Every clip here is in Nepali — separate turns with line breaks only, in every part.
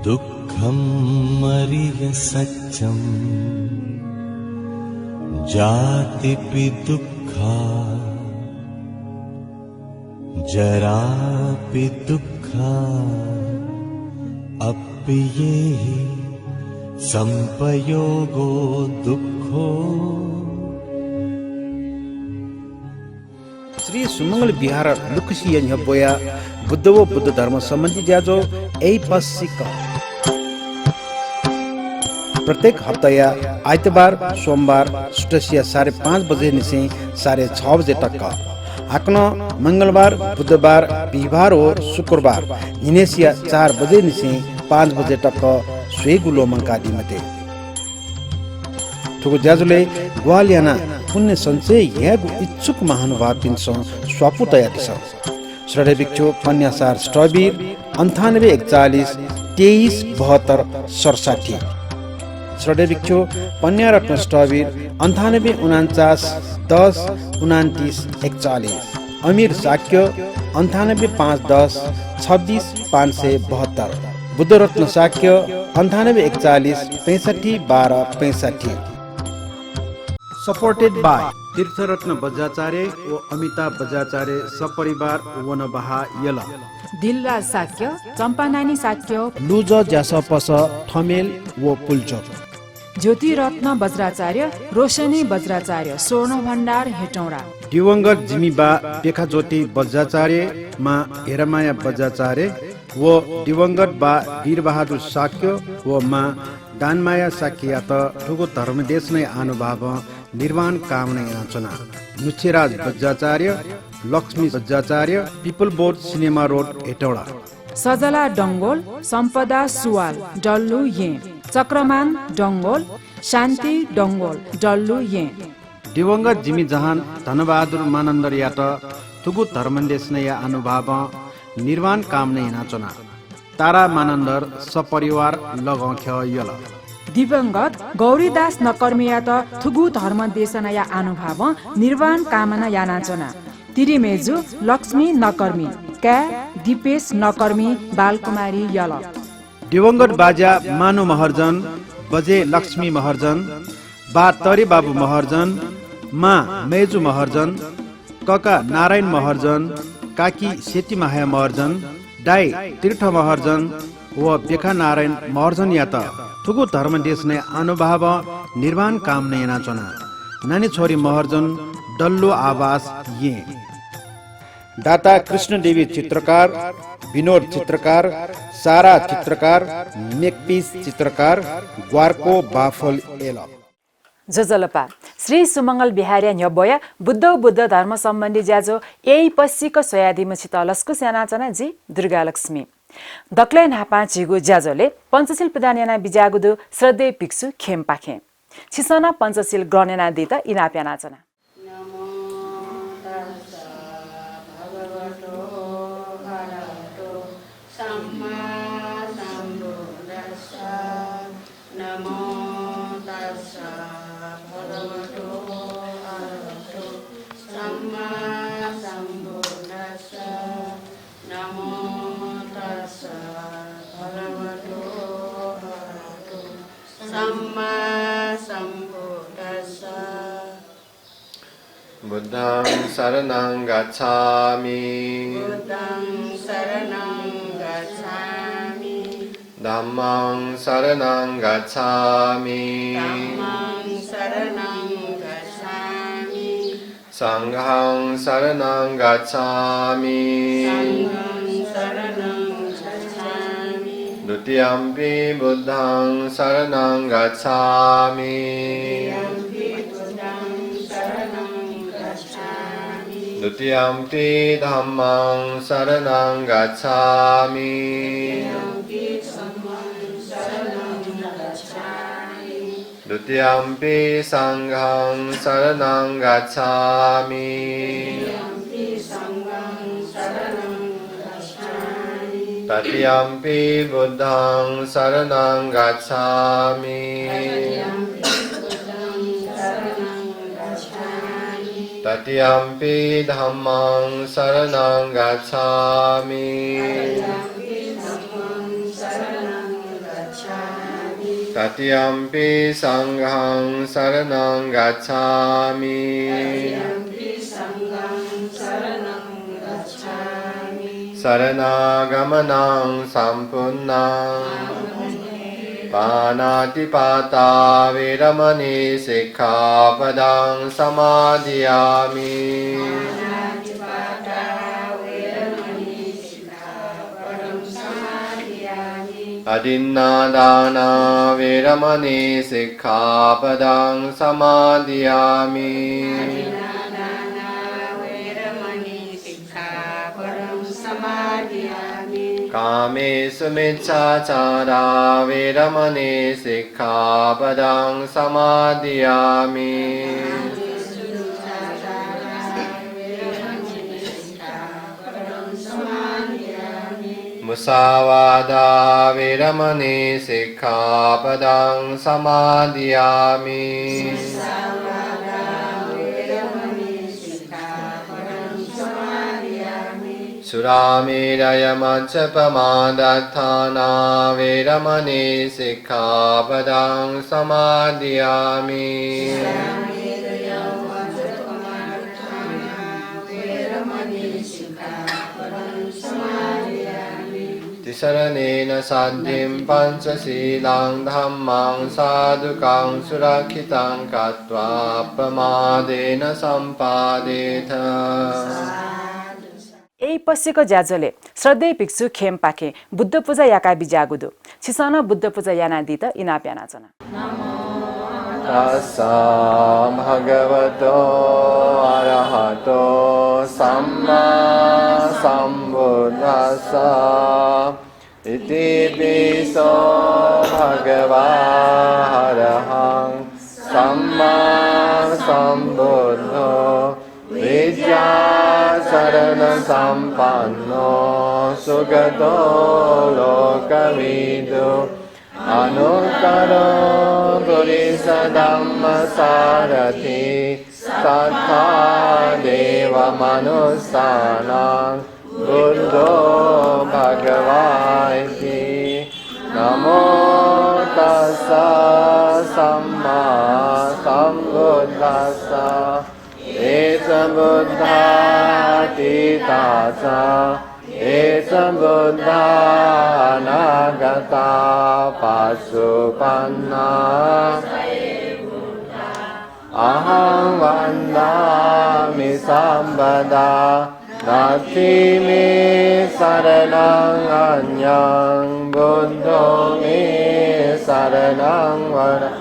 दुःखं मरिय सत्यं जातिपि दुःखा जरापि दुःखा अप्येहि संपयोगो दुःखो।
श्री सुमंगल विहार लुखसी न्यबोया बुद्धवो बुद्ध धर्म सम्बन्धी ज्याजो ए पसिक प्रत्येक हप्ता या आइतबार सोमबार सुटसिया 5:30 बजे निसे 6:30 बजे तक आकन मंगलबार बुधबार बिहिबार और शुक्रबार निनेसिया 4 बजे निसे 5 बजे तक स्वेगुलो मंकादी मते ठुको ज्याजुले ग्वालियाना पुण्य सञ्चय यहाँको इच्छुक महानुभाव पिन्छ स्वापु तयारी छ श्रद्धे भिक्षु पन्यासार स्टबीर 9841 2372 67 श्रद्धे भिक्षु पन्यारत्न स्टबीर 9849 10 29 41 अमीर साक्य 98510 26 572 बुद्धरत्न साक्य 9841 65 12 65 सपोर्टेड बाय तीर्थरत्न बज्राचार्य व अमिताभ बज्राचार्य सपरिवार वनबहा यल
दिलराज साक्य चम्पानानी साक्य
लुज ज्यासपस ठमेल व पुल्चोक
ज्योतिरत्न बज्राचार्य रोशनी बज्राचार्य स्वर्ण भण्डार हेटौडा
दिवंगत जिमीबा पेखा ज्योति बज्राचार्य मा हेरमाया बज्राचार्य व दिवंगत बा वीरबहादुर साक्य व मा दानमाया साक्य त ठुगो धर्मदेश नै आनुभाव निर्वाण कामना याचना नुच्छेराज बज्राचार्य लक्ष्मी बज्राचार्य पिपल बोर्ड सिनेमा रोड हेटौडा
सजला डङ्गोल सम्पदा सुवाल डल्लु ये चक्रमान डङ्गोल शान्ति डङ्गोल डल्लु ये
दिवंगत जिमी जहान धनबहादुर मानन्दर यात तुगु धर्मदेश नै अनुभव निर्वाण कामना याचना तारा मानन्दर सपरिवार लगाउँछ यल
दिवंगत गौरीदास नकर्मिया त थुगु धर्म देशनया अनुभव निर्वाण कामना यानाचना तिरिमेजु लक्ष्मी नकर्मी का दिपेश नकर्मी बालकुमारी यल
दिवंगत बाजा मानु महर्जन बजे लक्ष्मी महर्जन बा तरी बाबु महर्जन मा मेजु महर्जन कका नारायण महर्जन काकी सेती माया महर्जन दाई तीर्थ महर्जन व बेखा नारायण महर्जन या त थुगु धर्मदेश नै अनुभव निर्वाण काम नै नाचना नानी छोरी महर्जन डल्लो आवास ये दाता कृष्ण देवी चित्रकार विनोद चित्रकार सारा चित्रकार मेकपीस चित्रकार ग्वारको बाफल एल
जजलपा श्री सुमंगल बिहारिया न्यबोया बुद्ध धर्म सम्बन्धी ज्याजो यही पश्चिको सोयादिमछि तलस्को स्यानाचना जी दुर्गालक्ष्मी दक्लै नापा चिगु ज्याजोले पञ्चशील प्रदानयाना बिजागुदु श्रद्धे भिक्षु खेम पाखे छिसना पञ्चशील ग्रहणना दित इनाप्यानाचना
बुद्धं शरणं गच्छामि धम्मं शरणं गच्छामि संघं शरणं गच्छामि द्वितीयम्पि बुद्धं शरणं गच्छामि द्वितीयम्पि धम्मं शरणं गच्छामि द्वितीयम्पि संघं शरणं गच्छामि तृतीयम्पि बुद्धं शरणं गच्छामि तृतीयम्पि धम्मं शरणं गच्छामि Tatiyampi sanghang saranang gacchami. Saranaгаmanang sampunnang. Panatipata viramani sikkhapadang samadhiyami. Adinnādāna viramani sikkhapadang samadhiyami. Kāmesu micchācārā viramani sikkhapadang samadhiyami. Musāvādā viramani sikkhapadang samadhiyami. Suramiraya macchapamadatthāna viramani sikkhapadang samadhiyami. Tisaranena saddhim pañcaṣīlaṃ dhammāṃ sādhukaṃ surakkhitāṃ kattvā apamādena sampādetha.
यही पश्चिको ज्याजोले श्रद्धेय भिक्षु खेम पाखे बुद्ध पूजा याकाबी जागुदु छिसन बुद्ध पूजा यानादि त इना प्यानाचना
Tassa bhagavato arahato samma sambuddhassa iti piso bhagava arahang samma sambuddho vidya sarana sampanno sugato lokavidu anuttaro purisa dhamma sarati sattha deva manussanam buddho bhagavati namo tassa samma sambuddhassa esa buddhati tassa esa buddha anagata pasupanna aham vandami sambada nati me saranang anyang buddho me saranang vara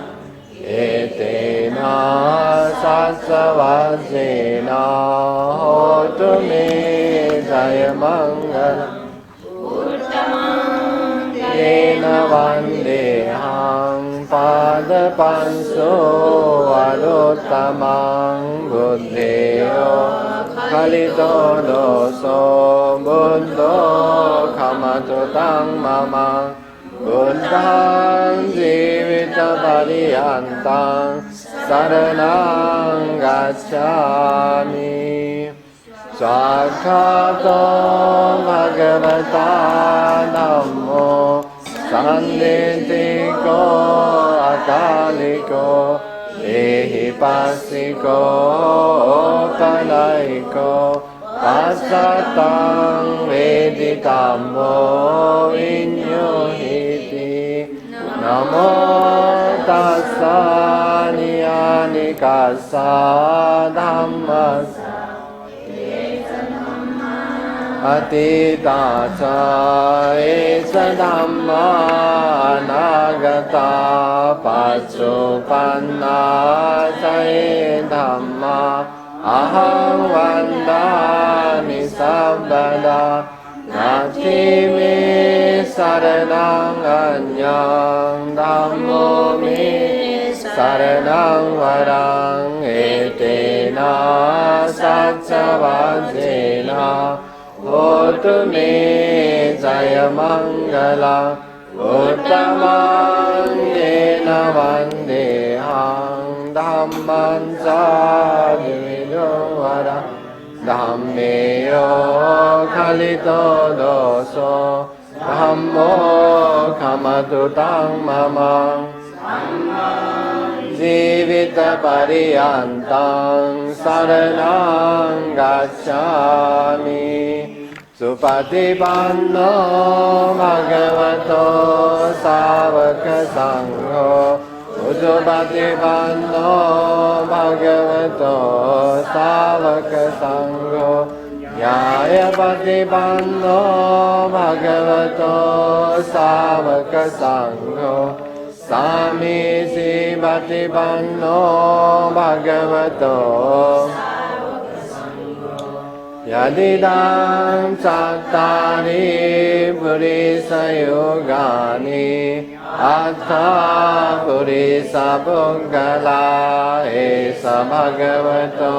etena satsavasena hotu me jayamangala yena vandeham padapanso aruttamang buddheyo khalito doso buddho khamatu tang mama buddhang jivita pariyantang saranang gacchami. Sakkhato bhagavata dhammo sanditiko akaliko ehipassiko kalaiko pasatang veditammo vinyuhiti namo tassa niyanikassa dhammassa atitasa esa dhamma anagata pacupanna sae dhamma aham vandami sabbada nati me saranang anyang dhammo me saranang varang etena saccavasena hotu me jayamangala uttamang yena vandeham dhamman sadhuvido vara dhammeyo khalito doso dhammo khamatu tang mamang जीवितपर्यन्तं शरणं गच्छामि सुपतिपन्नो भगवतो सावकसङ्घो सुपतिपन्नो भगवतो सावकसङ्घो न्यायपतिपन्नो भगवतो सावकसङ्घो सामीचीपतिपन्नो भगवतो यदिदं चत्तारि पुरुषयोगानि अथा पुरुषपुङ्गला एष भगवतो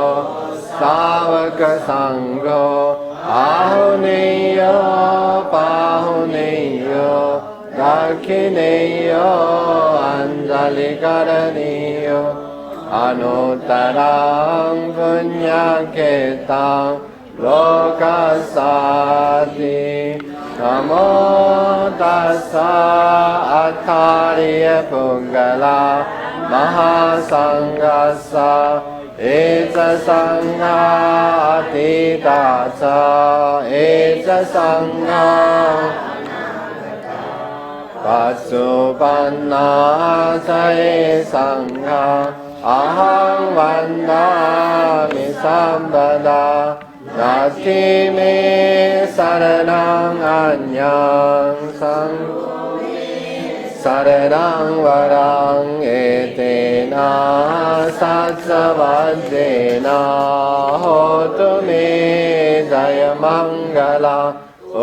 सावकसङ्घो आहुनेयो पाहुनेयो दक्षिणेयो अञ्जलिकरणीयो अनुत्तरं पुण्यक्षेत्रं लोकसाति नमो तस्सा अथार्यपुङ्गला महासङ्घस्य एष सङ्घातीता च एष सङ्घा पशुपन्ना च सङ्घा अहं वन्दामि सर्वदा नास्ति मे शरणं अन्यं शरणं वरं एतेन सत्सवज्रेण होतु मे जयमङ्गला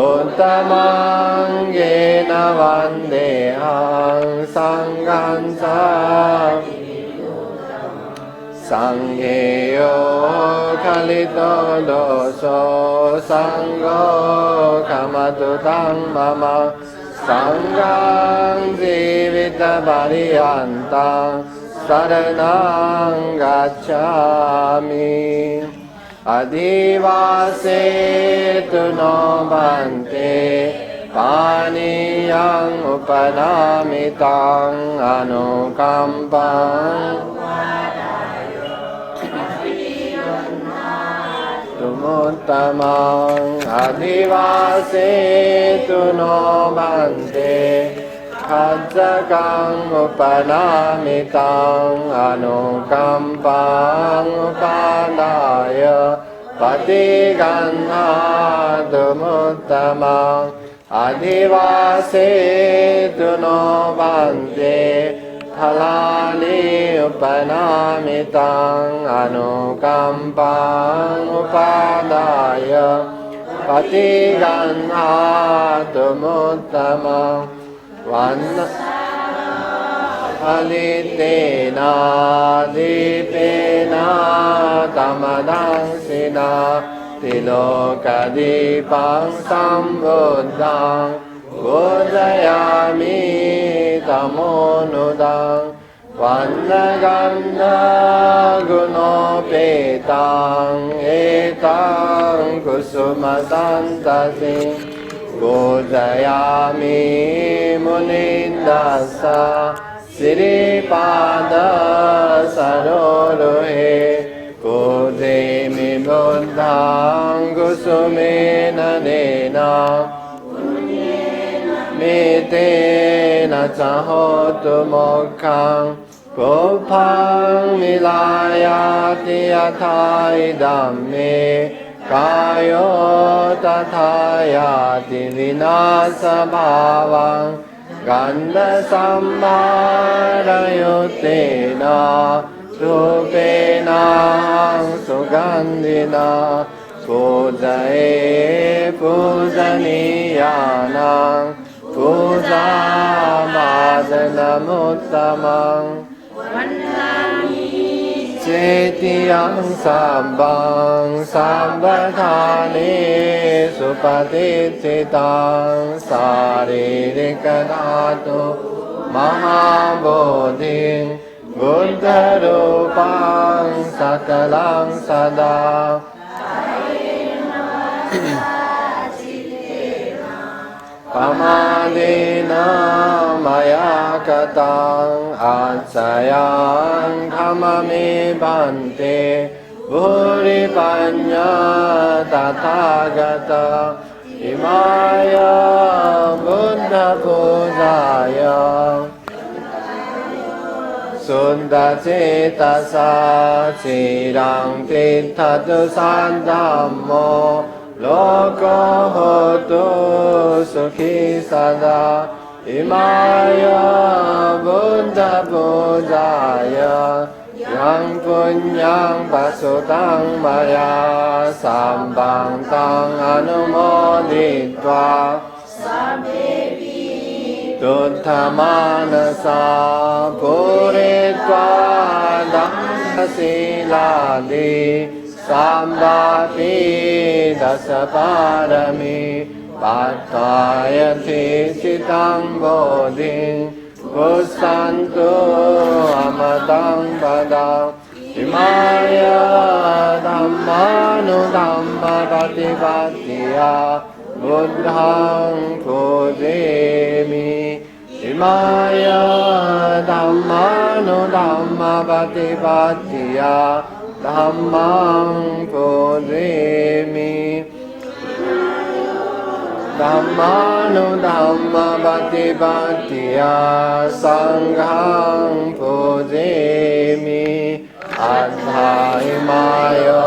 उत्तमं येन वन्देऽहं सङ्घं च सङ्घेयो खलितो दोषो सङ्गो खमतु तं मम सङ्घं जीवितपर्यन्तं शरणं गच्छामि अधिवासेतु नो भन्ते पानीयम् उपनामितं अनुकम्पम् तुमुत्तमं अधिवासेतु नो भन्ते खज्जकम् उपनामितं अनुकम्पम् उपादाय पतिगन्नातुमुत्तमम् अधिवासेतु नो भन्ते फलानि उपनामितं अनुकम्पम् उपादाय पतिगन्नातुमुत्तमम् फलितेन दीपेन तमदंसिना तिलोकदीपं सम्बुद्धं पूजयामि तमोनुदं वन्दगन्धगुणोपेतं एतं कुसुमसन्ततिं पूजयामि मुनीन्द्रस्स श्रीपादसरोरुहे पूजयामि बुद्धं कुसुमेन नेन मेतेन च होतु मोक्षं पुष्पं मिलायाति यथा इदं मे कायो तथा याति विनाशभावं गन्धसम्भारयुक्तेन धूपेन सुगन्धिना पूजये पूजनीयानां पूजावादनमुत्तमम् चेतियं सब्बं सर्वधानेषु प्रतिष्ठितं शारीरिकधातु महाबोधिं बुद्धरूपं सकलं सदा Pramadena maya katang Atsayang dhamami bhante Bhuri panya tathagata Imaya buddha pujaya Sunda cetasa cirang tithatu sandhammo Loko hotu sukhi sada Imaya buddha pujaya Yang punyang pasutang maya Sambang tang anumoditva Tuttha manasa puritva dhammasiladi Sambhati dasaparami Pattayati citang bodhin Gusantu amatang padang Imaya dhammanu dhamma patipattiya Buddhang pujemi Imaya dhammanu dhamma patipattiya Dhammang pujemi Dhammanu dhamma patipattiya Sanghang pujemi Adha imaya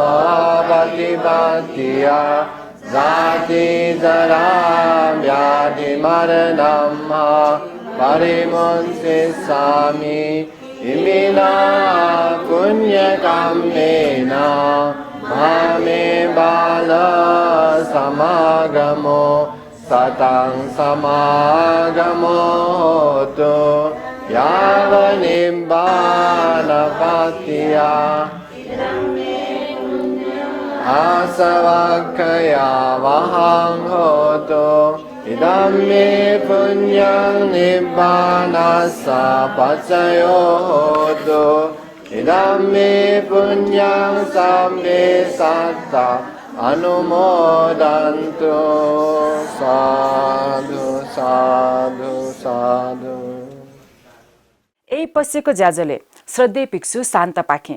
patipattiya Zati jara vyadhi maranamma parimunsisami Imina punya kammena mame bala samagamo satang samagamo hotu yava nibbana patiya asavakkhaya vahang hotu Idammi punyang nibbanassa paccayo hotu Idammi punyang sambe satta anumodantu Sadhu sadhu sadhu
यही पश्यको ज्याजोले श्रद्धेय भिक्षु शान्त पाखे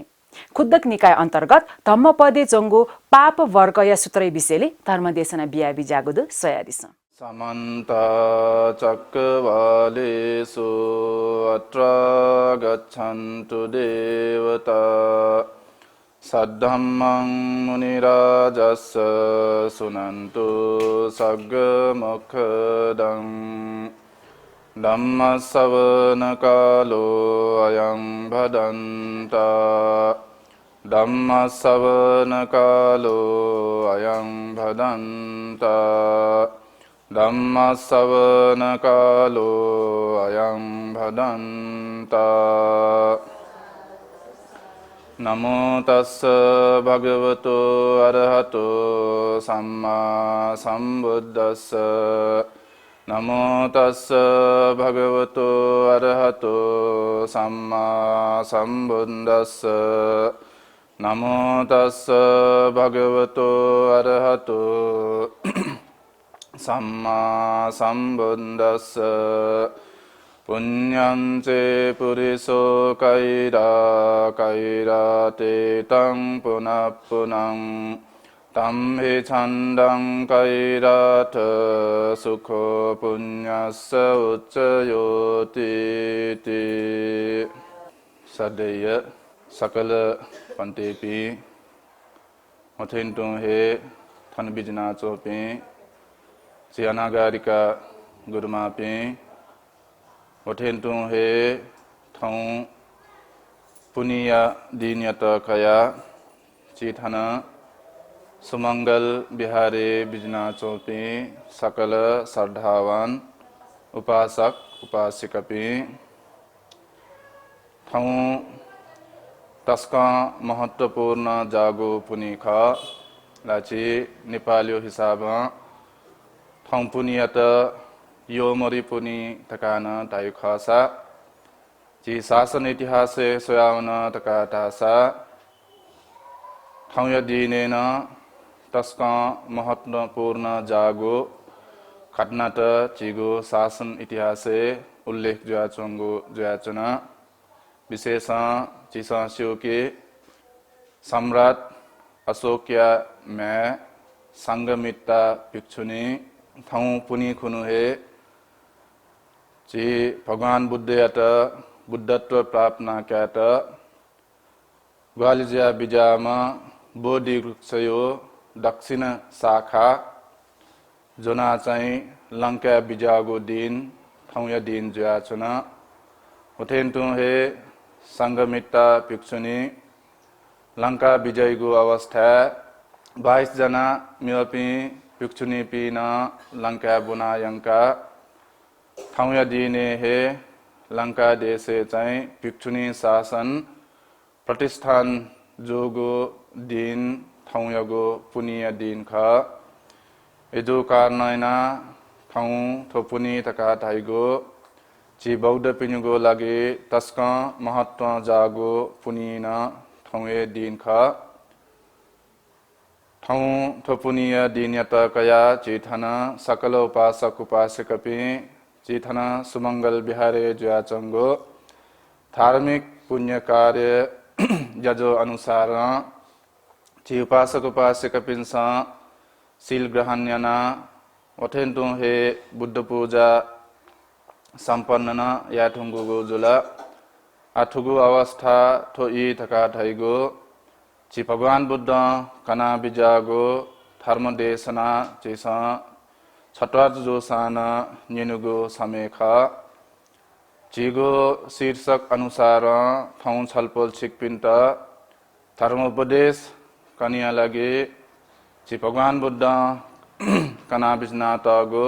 खुद्दक निकाय अन्तर्गत धम्मपदे चङ्गो पाप वर्गय सूत्रै विषयले धर्मदेशना बियाबी जागुदु सयादिस
Samanta cakkavalesu atra gaccantu devata saddhammang munirajassa sunantu sagga mokkadang dhammasavana kalo ayam bhadanta dhammasavana kalo ayam bhadanta Dhammasavana kalo ayam bhadanta Namo tassa bhagavato arahato samma sambuddhassa Namo tassa bhagavato arahato samma sambuddhassa Namo tassa bhagavato arahato Samma sambuddhassa punyance puriso kaira kaira te tang punappunang tamhe chandang kairata sukho punyassa uccayoti ti Sadeya sakala pantepi Mathintung he than bijna chopi Si anagarika gurumapi Wathentung he thong Puniya dinyata kaya Chithana Sumangal bihare bijna chopi Sakala sardhavan Upasak upasikapi Thong Taska mahattapurna jago punikha Lachi Nepalio hisaba Thong puniyata yomori puni takana tayu khasa Ji sasan itihase soyavana takatasa Thong yadinena taska mahatma purna jago खटनाट चिगो शासन इतिहासे उल्लेख जुआचोंगो जुआचना विशेष चिसा के सम्राट अशोक्या में संगमिता भिक्षुनी थाउ पुनि खुनु हे ची भगवान बुद्धयात बुद्धत्व प्राप्त नाक्यात ग्वालिजिया बिजामा बोधि वृक्षयो दक्षिण शाखा जोना चाहिँ लंका बिजागो दिन थाउया दिन जुआचना उठेन्तु हे संगमिता भिक्षुनी लंका विजयको अवस्था 22 जना मियपी भिक्षुनी पिना लंका बुनायंका थाउया दिने हे लंका देशे चाहिँ भिक्षुनी शासन प्रतिष्ठान जोगो दिन थाउयागो पुनिय दिन ख एजो कारणैना थाउ थोपुनी तका थाइगो ची बौद्ध पिनुगो लागि तस्क महत्व जागो पुनिन थाउए दिन ख थाउ थोपुनिय दिन यत कया चिथन सकल उपासक उपासक पि चिथन सुमंगल बिहारे जुआचंगो धार्मिक पुण्य कार्य जजो अनुसार ची उपासक उपासक पिंस शील ग्रहण्यना वथेन्तु हे बुद्ध पूजा संपन्न याथुंगुगो जुला आठुगु अवस्था थोई थका थैगो ची भगवान बुद्ध कना बिजागो धर्म देशना चिसा छटवाज जोसान निनुगो समेखा चिगो शीर्षक अनुसार थौ छलपोल छिकपिन्ट धर्मोपदेश कनिया लगे ची भगवान बुद्ध कना बिजनातगो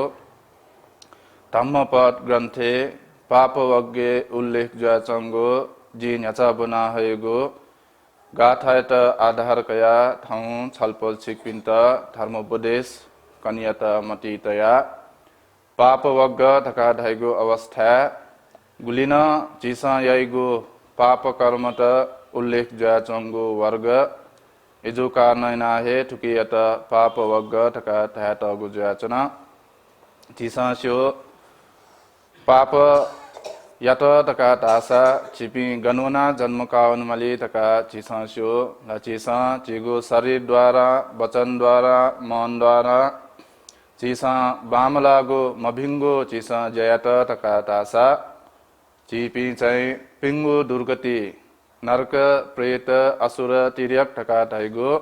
धम्मपद ग्रन्थे पापवज्ञे उल्लेख जुआचंगो जी न्याचा बुना हेगो गाथायत आधार कया थौ छलपोल छिकपिन्ट धर्मोपदेश कनियत मतितया पापवज्ञ धका धैगो अवस्था गुलिन चिसा याइगो पाप कर्मत उल्लेख जुआचंगो वर्ग इजो कारणैना हे ठुकियत पापवज्ञ धका धैत गुजुआचना चिसा स्यो पाप यत तका तासा चिपी गनुना जन्म कावन मली तका चिसा स्यो ल चिसा चिगो शरीर द्वारा वचन द्वारा मन द्वारा चिसा बामलागो मभिंगो चिसा जयत तका तासा चिपी चाहिँ पिंगो दुर्गति नरक प्रेत असुर तिर्यक तका धैगो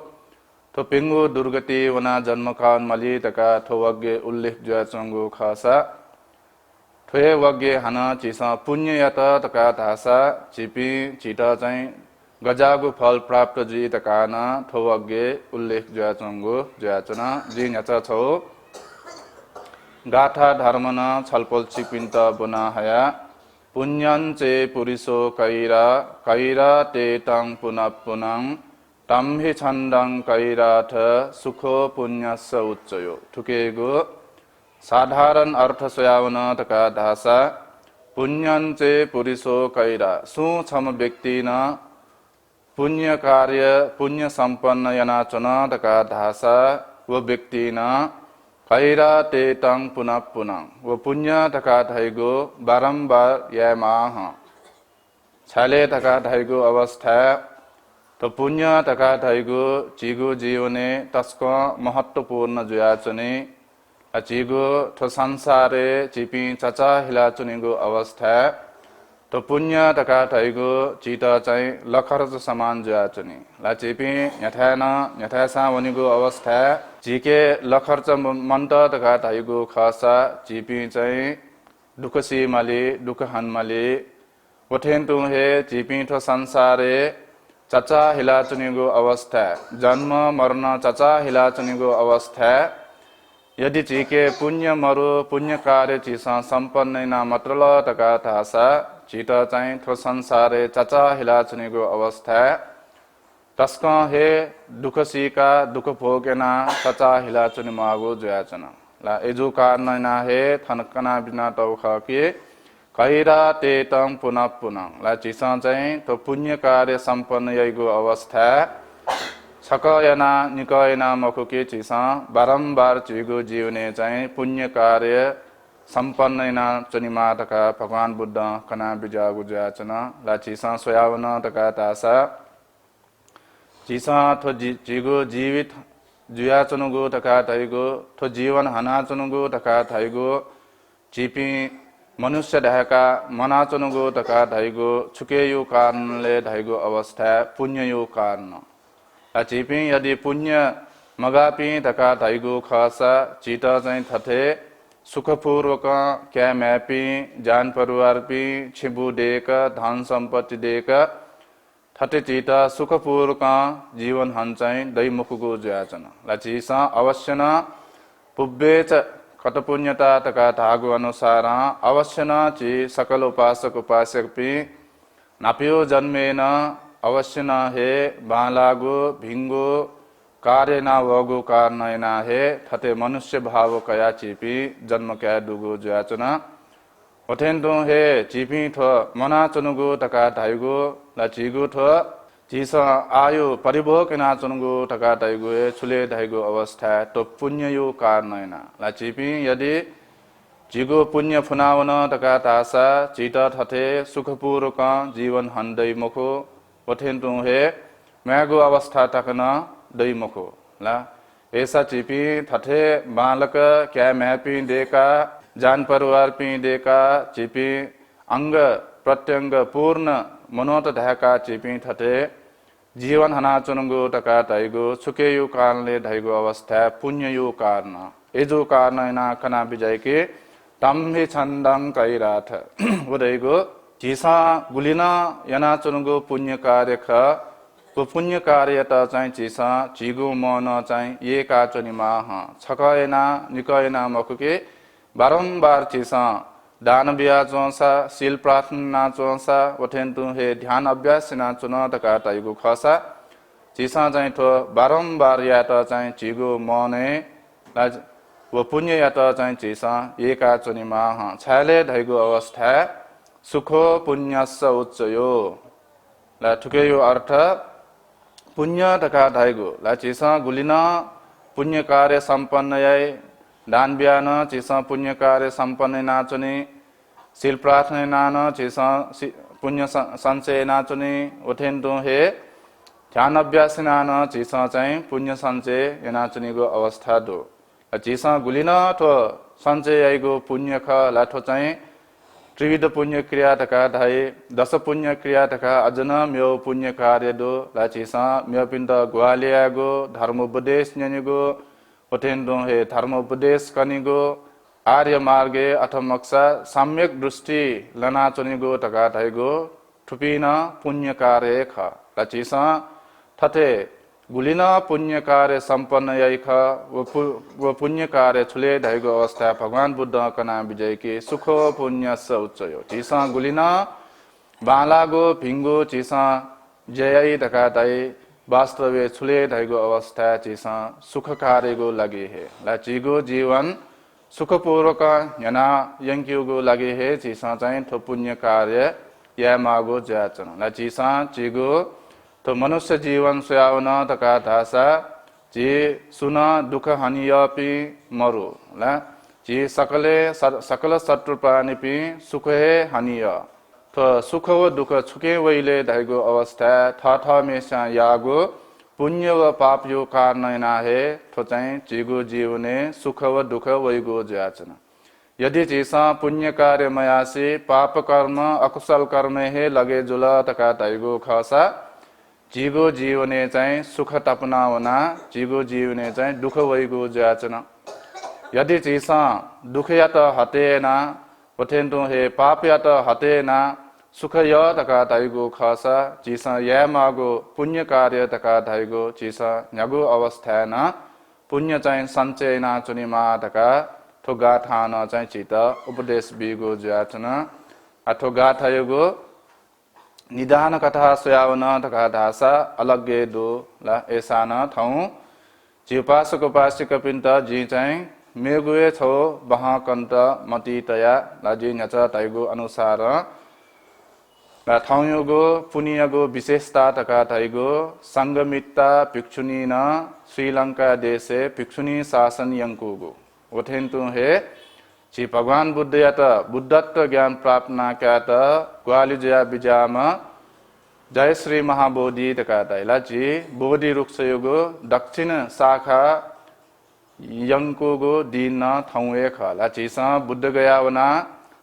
थो पिंगो दुर्गति वना जन्म कावन मली तका थोवग्गे उल्लेख जुआचंगो खासा थोए वग्गे हना चिसा पुण्य यत तका धासा चिपी चिता चाहिँ गजागु फल प्राप्त जी तकाना थोवग्गे उल्लेख जुआचंगो जुआचना जी न्याचा छौ गाथा धर्मना छलपोल चिपिन्त बुना हया पुण्यं चे पुरिसो कैरा कैरा ते तं पुनः पुनः तम हि छन्दं कैराथ सुखो पुण्यस्य उच्चयो ठुकेगो साधारण अर्थ सोयावन तका धासा पुण्यं चे पुरिसो कैरा सु छम व्यक्ति न पुण्य कार्य पुण्य संपन्न यनाचन तका धासा वो व्यक्ति न कैरा ते तं पुनः पुनः वो पुण्य तका धैगो बारंबार यमाह छाले तका धैगो अवस्था तो पुण्य तका धैगो चिगो जीवने तस्को महत्वपूर्ण जुआचने अचिगो थो संसारे चिपी चचा हिलाचुनिगो अवस्था तो पुण्य तका धैगो चिता चाहिँ लखरज समान जुआचुनि ला चिपी यथासा वनिगो अवस्था चिके लखर्च मन्त तका धैगो खसा चिपी चाहिँ दुखसी मले दुख हन्मले वथेन्तु हे चिपी थो संसारे चचा हिलाचुनिगो अवस्था जन्म मरण चचा हिलाचुनिगो अवस्था यदि चिके पुण्य मरो पुण्य कार्य चिसा संपन्न न मत्रल तका थासा चिता चाहिँ थो संसारे चचा हिलाचुनिगो अवस्था तस्क हे दुख सीका दुख भोगेना चचा हिलाचुनि मागो जुआचना ला एजु कारणना हे थनकना बिना तौख के कैरा ते तं पुनः पुनः ला चिसा चाहिँ थो पुण्य कार्य संपन्न यगो अवस्था सकयना निकयना मखुके चिसा बारम्बार चिगो जीवने चाहिँ पुण्य कार्य सम्पन्नैना चनिमा तका भगवान बुद्ध कना बिजागु जाचना ला चिसा सोयावन तका तासा चिसा थो जिगो जीवित जुया चनुगो तका थाइगो थो जीवन हना चनुगो तका थाइगो चिपी मनुष्य ढाका मना चनुगो तका थाइगो छुके यो कारणले धाइगो अवस्था पुण्य यो कारण चिपी यदि पुण्य मगापी तका थाइगो खसा चित चाहिँ थथे सुखपूर्वक क्या म्यापी जान परिवार पी छिबु देक धन सम्पत्ति देक थटे चित सुखपूर्वक जीवन हन चाहिँ दैमुखको ज्याचन लाचिसा अवश्य न पुब्बेच कत पुण्यता तका धागो अनुसार अवश्य न ची सकल उपासक उपासक पी नाप्यो जन्मेन अवश्य न हे बालागो भिंगो कार्य ना वगो कारण ना हे थते मनुष्य भाव कया चिपी जन्म क्या दुगो ज्याचना ओथेन्दो हे चिपी थो मना चनुगो तका धाइगो ला चिगो थो चिस आयु परिभोग ना चनुगो तका धाइगो हे छुले धाइगो अवस्था तो पुण्य यो कारण ना ला चिपी यदि चिगो पुण्य फुनावन तका तासा चित थथे सुखपूर्वक जीवन हन्दै मुखो ओथेन्दो हे म्यागो अवस्था तकन दैमुखो ला ऐसा चिपी थथे बालक क्या मैपी देका जान परिवार पी देका चिपी अंग प्रत्यंग पूर्ण मनोत ढाका चिपी थथे जीवन हना चुनुगो तका धाइगो छुके यो कारणले धाइगो अवस्था पुण्य यो कारण एजो कारण ना कना बिजाय के तम्हि छन्दं कैराथ उदैगो चिसा गुलिना यना चुनुगो पुण्य कार्य ख पुण्य कार्य त चाहिँ चिसा चिगो मन चाहिँ ये का चनिमा छकयना निकयना मकुके बारम्बार चिसा दान बिया चोसा शील प्रार्थना चोसा ओथेन्तु हे ध्यान अभ्यास ना चुन तका टाइगो खसा चिसा चाहिँ थो बारम्बार या त चाहिँ चिगो मने वो पुण्य या त चाहिँ चिसा ये का चनिमा छाले धैगो अवस्था सुखो पुण्यस्स उच्चयो ला ठुके यो अर्थ पुण्य तका धाइगो ला चिसा गुलिना पुण्य कार्य सम्पन्न याय दान बियान चिसा पुण्य कार्य सम्पन्न नाचने शील प्रार्थना नान चिसा पुण्य संचय नाचने ओथेन्दो हे ध्यान अभ्यास नान चिसा चाहिँ पुण्य संचय नाचनेको अवस्था दो चिसा गुलिना थो संचय आइगो पुण्य ख लाठो चाहिँ त्रिविध पुण्य क्रिया तका धाइ दश पुण्य क्रिया तका अजन म्यो पुण्य कार्य दो लाचिसा म्यो पिण्ड ग्वालियागो धर्म उपदेश न्यनिगो ओथेन्दो हे धर्म उपदेश कनिगो आर्य मार्गे अथमक्सा सम्यक दृष्टि लना चनिगो तका धाइगो थुपिना पुण्य कार्य ख लाचिसा थथे गुलिना पुण्य कार्य सम्पन्न याइ ख वो पुण्य कार्य छुले धाइगो अवस्था भगवान बुद्ध कना विजय के सुखो पुण्यस्स उच्चयो चिसा गुलिना बालागो भिंगो चिसा जय तका दाइ वास्तवे छुले धाइगो अवस्था चिसा सुख कार्यगो लगे हे ला चिगो जीवन सुखपूर्वक यना यंक्युगो लगे हे चिसा चाहिँ थो पुण्य कार्य या मागो ज्याचन ला चिसा चिगो तो मनुष्य जीवन सोयावन तका धासा ची सुना दुख हानियपि मरु ला ची सकल शत्रु प्राणी पि सुख हे हानिय तो सुख व दुख छुके वैले धाइगो अवस्था थ मेसा यागो पुण्य व पाप यो कारण ना हे तो चाहिँ चिगो जीवने सुख व दुख वैगो ज्याचन यदि चिसा पुण्य कार्य मयासी पाप कर्म अकुशल कर्म हे लगे जुल तका धाइगो खसा चिगो जीवने चाहिँ सुख तपनावना चिगो जीवने चाहिँ दुख वैगो ज्याचन यदि चिसा दुख या त हतेना ओथेन्दो हे पाप या त हतेना सुख य तका धाइगो खसा चिसा या मागो पुण्य कार्य तका धाइगो चिसा न्यागो अवस्था न पुण्य चाहिँ सञ्चय ना चुनिमा तका थो गाथा न चाहिँ चित उपदेश बिगो ज्याचन अथो गाथायगो निदान कथा सोयावन तका धासा अलग्गे दो ला ऐसा न थौ जी उपासक उपासिक पिन्त जी चाहिँ मेगुए छौ बहा कन्त मति तया ला जी नच ताइगो अनुसार ला ठाउँयोगो पुनियगो विशेषता तका थाइगो संगमित्ता भिक्षुनी न श्रीलंका देशे भिक्षुनी शासन यंकुगो वथेन्तु हे ची भगवान बुद्ध या त बुद्धत्व ज्ञान प्राप्त ना क्या त ग्वालिजया बिजाम जय श्री महाबोधि तका थाइला ची बोधि रुक्ष योगो दक्षिण शाखा यंकुगो दिन ठाउँ एक ला चीसा बुद्ध गया वना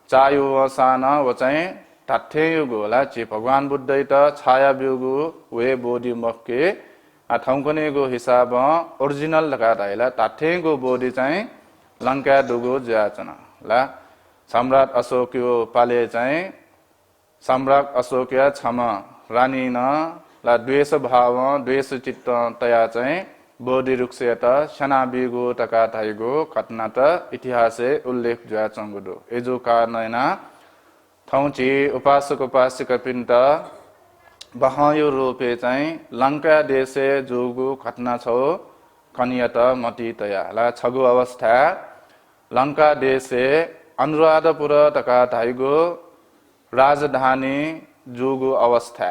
चायो वसाना वचाइ ठाठे युगो ला ची भगवान बुद्ध त छाया बिगु वे बोधि मक्के ठाउँकनेको हिसाब ओरिजिनल लगा थाइला ठाठेको बोधि चाहिँ लंका दुगो ज्याचना ला सम्राट अशोकयो पाले चाहिँ सम्राट अशोकया क्षम रानी न ला द्वेष भाव द्वेष चित्त तया चाहिँ बोधि रुक्ष सना बिगो तका थाइगो घटना त इतिहासे उल्लेख ज्याचंगुदो एजो कारणना ठाउँची उपासक उपासिका पिण्ड बहायो रूपे चाहिँ लंका देशे जोगु घटना छौ कनियत मती तया ला छगु अवस्था लंका देशे अनुराधपुर तका थाइगो राजधानी जोगु अवस्था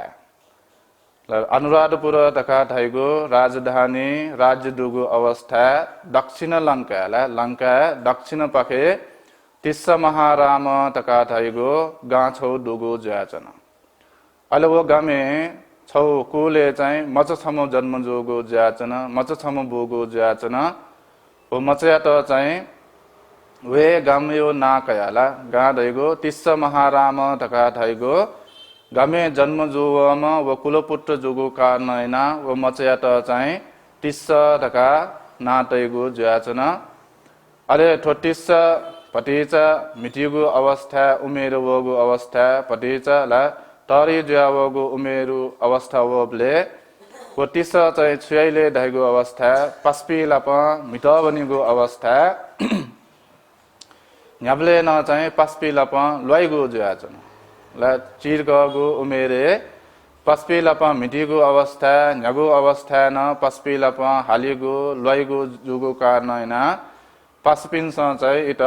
अनुराधपुर तका थाइगो राजधानी राज्य दुगु अवस्था दक्षिण लंका ला लंका दक्षिण पखे तिस्स महाराम तका थाइगो गा छौ दुगु ज्याचन अहिले वो गामे छौ कुले चाहिँ मच छम जन्म जोगो ज्याचन मच छम बोगो ज्याचन वो मचया त चाहिँ वे गाम्यो ना कयाला गा दैगो तिस्स महाराम तका थाइगो गामे जन्म जोवम व कुलपुत्र जोगो कारणैना व मचया त चाहिँ तिस्स तका नातैगो ज्याचन अरे ठोटिस्स पटिच मिटिगो अवस्था उमेर वगो अवस्था पटिच ला तरी ज्यावगो उमेरु अवस्था वबले वो तिस्स चाहिँ छुयाइले धाइगो अवस्था पस्पी लाप मिट बनिगो अवस्था न्याब्ले न चाहिँ पस्पी लाप लयगो ज्याचन ला चिरगो उमेरे पस्पी लाप मिटिगो अवस्था न्यागो अवस्था न पस्पी लाप हालिगो लयगो जुगो कारणैना पस्पिन्स चाहिँ इट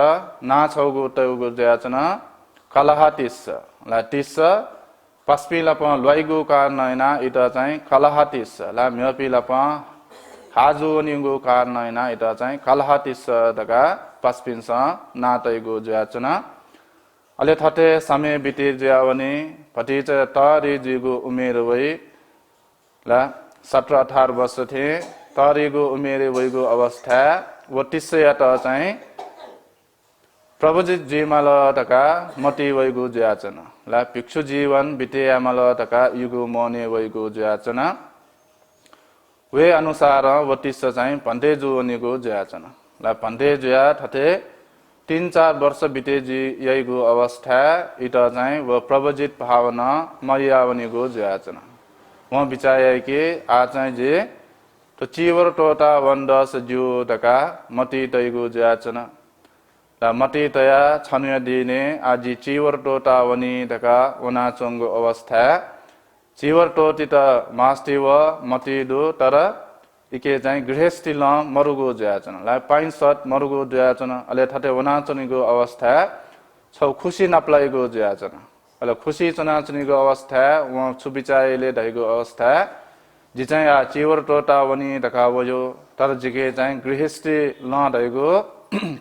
ना छौगो तौगो ज्याचन कलह तिस्स ला तिस्स पस्पी लाप लयगो कारणैना इट चाहिँ कलह तिस्स ला म्यपी लाप हाजो निगो कारणैना इट चाहिँ कलह तिस्स तका पस्पिन्स नातैगो ज्याचन अले थटे समय बिते ज्यावनी पटिच तरी जिगो उमेर वै ला 17-18 वर्ष थे तरीगो उमेर वैगो अवस्था वो तिस्सया त चाहिँ प्रभुजित जीमल तका मति वैगो ज्याचन ला भिक्षु जीवन बितेयामल तका युगो मने वैगो ज्याचन वे अनुसार वो तिस्स चाहिँ भन्ते जुवनीगो ज्याचन ला भन्ते ज्या थटे 3-4 वर्ष बिते जी यहीगो अवस्था इट चाहिँ वो प्रभुजित भावना मर्यावनीगो ज्याचन म बिचाय कि आ चाहिँ जे तो चिवर टोटा वंडस ज्यू तका मति तैगो ज्याचन ला मति तया छनुया दिने आजी चिवर टोटा वनी तका वना चंगो अवस्था चिवर टोटी त मास्ति व मति दो तर इके चाहिँ गृहस्थी ल मरुगो ज्याचन ला पाइन सट मरुगो ज्याचन अले थटे वना चनिगो अवस्था छौ खुशी नप्लाइगो ज्याचन अले खुशी चनाचनिगो अवस्था व छुबिचाइले दैगो अवस्था जी चाहिँ आ चिवर टोटा वनी तका वयो तर जिके चाहिँ गृहस्थी ल दैगो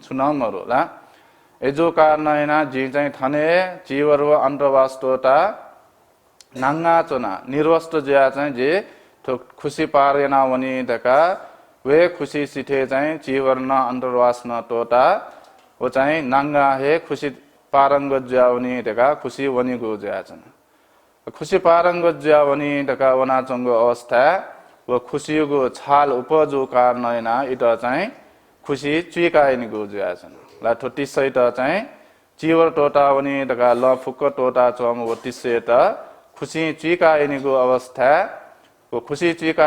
छुनामरु ला एजो कारणैना जी चाहिँ थाने चिवर व अन्तरवास टोटा नांगा चना निर्वस्त ज्या चाहिँ जे तो खुशी पारेना वनी तका वे खुशी सिथे चाहिँ चिवर न अन्तरवास न टोटा वो चाहिँ नांगा हे खुशी पारंग ज्या वनी तका खुशी वनीगो ज्याचन खुशी पारंग ज्या वनी तका वना चंगो अवस्था वो खुशीगो छाल उपजो कारणैना इट चाहिँ खुशी चुइकाइनिगो ज्याचन ला ठोटी सहित चाहिँ चिवर टोटा वनी तका ल फुक्क टोटा चम वो तिस्से त खुशी चुइकाइनिगो अवस्था वो खुशी चुइका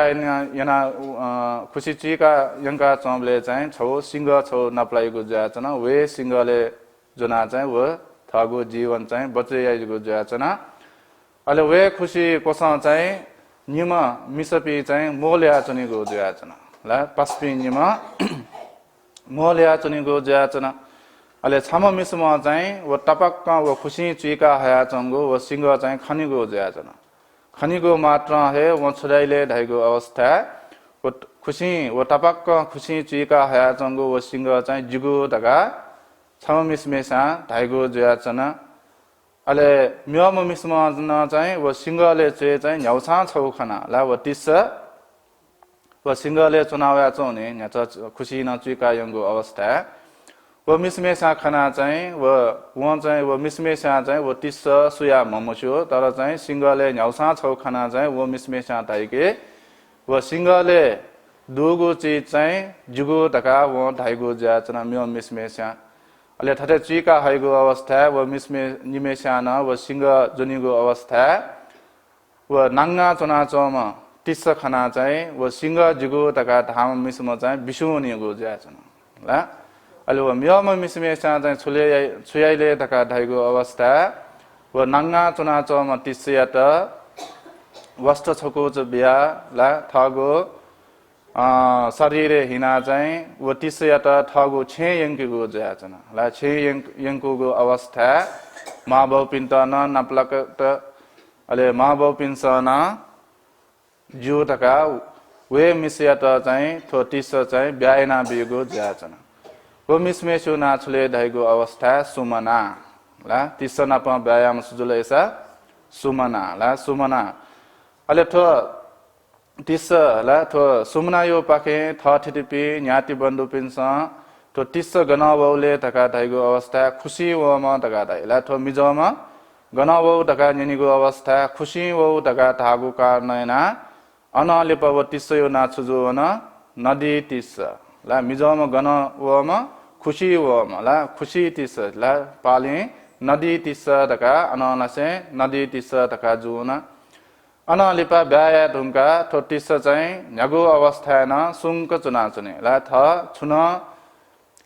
यना खुशी चुइका यंका चमले चाहिँ छौ सिंह छौ नप्लाइगो ज्याचन वे सिंहले जना चाहिँ वो थगो जीवन चाहिँ बचेयाइगो ज्याचन अहिले वे खुशी कोसा चाहिँ निम मिसपी चाहिँ मोल्या चनिगो ज्याचन ला पस्पी निम मोल्या चनिगो ज्याचन अहिले छम मिसमा चाहिँ व टपक्क व खुसी चुइका हया चंगो व सिंह चाहिँ खनिगो ज्याजन खनिगो मात्र हे व छुराइले ढाइगो अवस्था व खुसी व टपक्क खुसी चुइका हया चंगो व सिंह चाहिँ जिगो दगा छम मिसमेसा ढाइगो ज्याजन अहिले म्यम मिसमा चाहिँ व सिंहले चाहिँ न्याउसा छौ खना ला व तिस व सिंहले चुनाव चौने न्याच खुसी न चुइका यंगो अवस्था व मिसमेसा खाना चाहिँ व चाहिँ व मिसमेसा चाहिँ व तिस सुया ममुस्यो तर चाहिँ सिंहले न्याउसा छौ खाना चाहिँ व मिसमेसा ताइके व सिंहले दुगो चिज चाहिँ जुगो ढका व ढाइगो ज्याचना म्यो मिसमेसा अहिले थटे चुइका हैगो अवस्था व मिसमे निमेसा न व सिंह जुनिगो अवस्था व नाङ्गा चुना चौमा तिस खाना चाहिँ व सिंह जुगो ढका धाम मिसमा चाहिँ बिसुनिगो ज्याचना ला अहिले व म्यम मिसमेसा चाहिँ छुयाइले ढका ढाइगो अवस्था व नाङ्गा चुना चौमा तिस्या त वस्त्र छको च बिहा ला थगो शरीर हिना चाहिँ व तिस्या त थगो छे यङ्कीको ज्याचना ला छे यङ्कुको अवस्था महाबाउ पिन्त न नप्लक त अहिले महाबाउ पिन्स न जिउ ढका वे मिस्या त चाहिँ थो तिस चाहिँ ब्याएना बिगो ज्याचना व मिसमेसु नाछुले ढाइगो अवस्था सुमना ला तिस नप व्यायाम सुजुल ऐसा सुमना ला सुमना अहिले थो तिस ला थो सुमना यो पाखे थ ठिटिपी न्याति बन्धु पिन्स थो तिस गनबौले ढका ढाइगो अवस्था खुसी वम ढका ढाइ ला थो मिजोमा गनबौ ढका निनिगो अवस्था खुसी वो ढका धागो कारणना अनलिप व तिस यो नाछुजो न नदी तिस ला मिजोमा गन वम खुसी वम ला खुसी तिस ला पाले नदी तिस ढका अनलसे नदी तिस ढका जुना अनलिपा ब्याया ढुङ्का थो तिस चाहिँ न्यागो अवस्था न सुङ्क चुना चुने ला थ छुन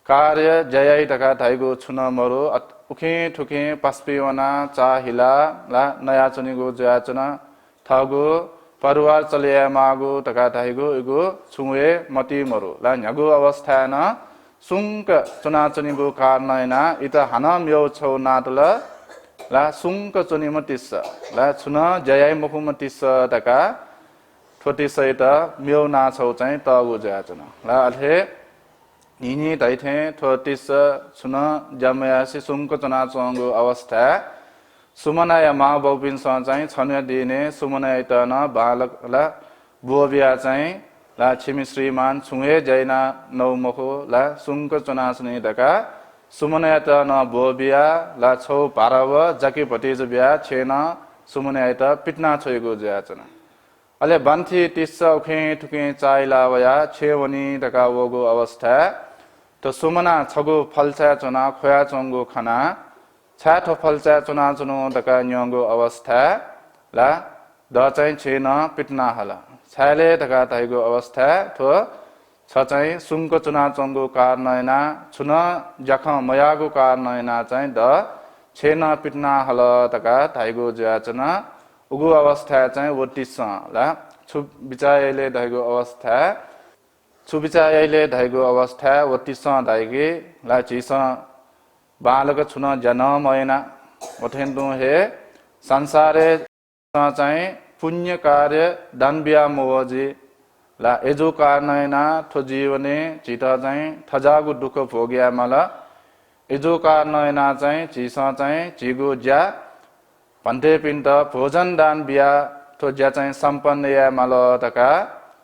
कार्य जय ढका ढाइगो छुन मरो उखे ठुके पास्पिवना चा हिला ला नया चुनिगो जया चुना थगो परिवार चलिया मागो ढका ढाइगो इगो छुए मती मरो ला न्यागो अवस्था न सुङ्क चुना चुनिगो कारणना इत हान म्यौ छौ नाटल ला सुङ्क चुनिम तिस ला छुन जय मुखुम तिस ढका ठोटी सहित म्यौ ना छौ चाहिँ तगो ज्याचन ला अथे निनी दैथे थो तिस छुन जमयासी सुङ्क चुना चंगो अवस्था सुमनाया मा बौपिन चाहिँ छन्या दिने सुमनाया त न बालक ला बोबिया चाहिँ ला छिमी श्रीमान छुए जैना नौ मुखो ला सुङ्क चुना चुनि ढका सुमनाया त न बोबिया ला छौ पारव जकी भतिज बिया छेन सुमनाया त पिटना छोइगो ज्याचना अहिले बान्थी तिस उखे ठुके चाइला वया छेवनी ढका वगो अवस्था त सुमना छगो फलचा चुना खोया चंगो खाना छाठो फलचा चुना चुनो ढका न्यंगो अवस्था ला द चाहिँ छेन पिटना हला छाले ढका ढाइगो अवस्था थो छ चाहिँ सुङ्क चुना चंगो कारणना छुन जख मयागो कारणना चाहिँ द छेन पिटना हल ढका ढाइगो ज्याचना उगो अवस्था चाहिँ वो तिस ला छु बिचायले ढाइगो अवस्था छु बिचायले ढाइगो अवस्था वो तिस ढाइगे ला चिस बालक छुन जनमयना ओथेन्दु हे संसारे चाहिँ पुण्य कार्य दानबिया मोजी ला एजो कारणना थो जीवने चित चाहिँ थजागु दुःख भोग्या मला एजो कारणना चाहिँ चिस चाहिँ चिगु ज्या भन्थे पिण्ड भोजन दान बिया थो ज्या चाहिँ सम्पन्न या मल ढका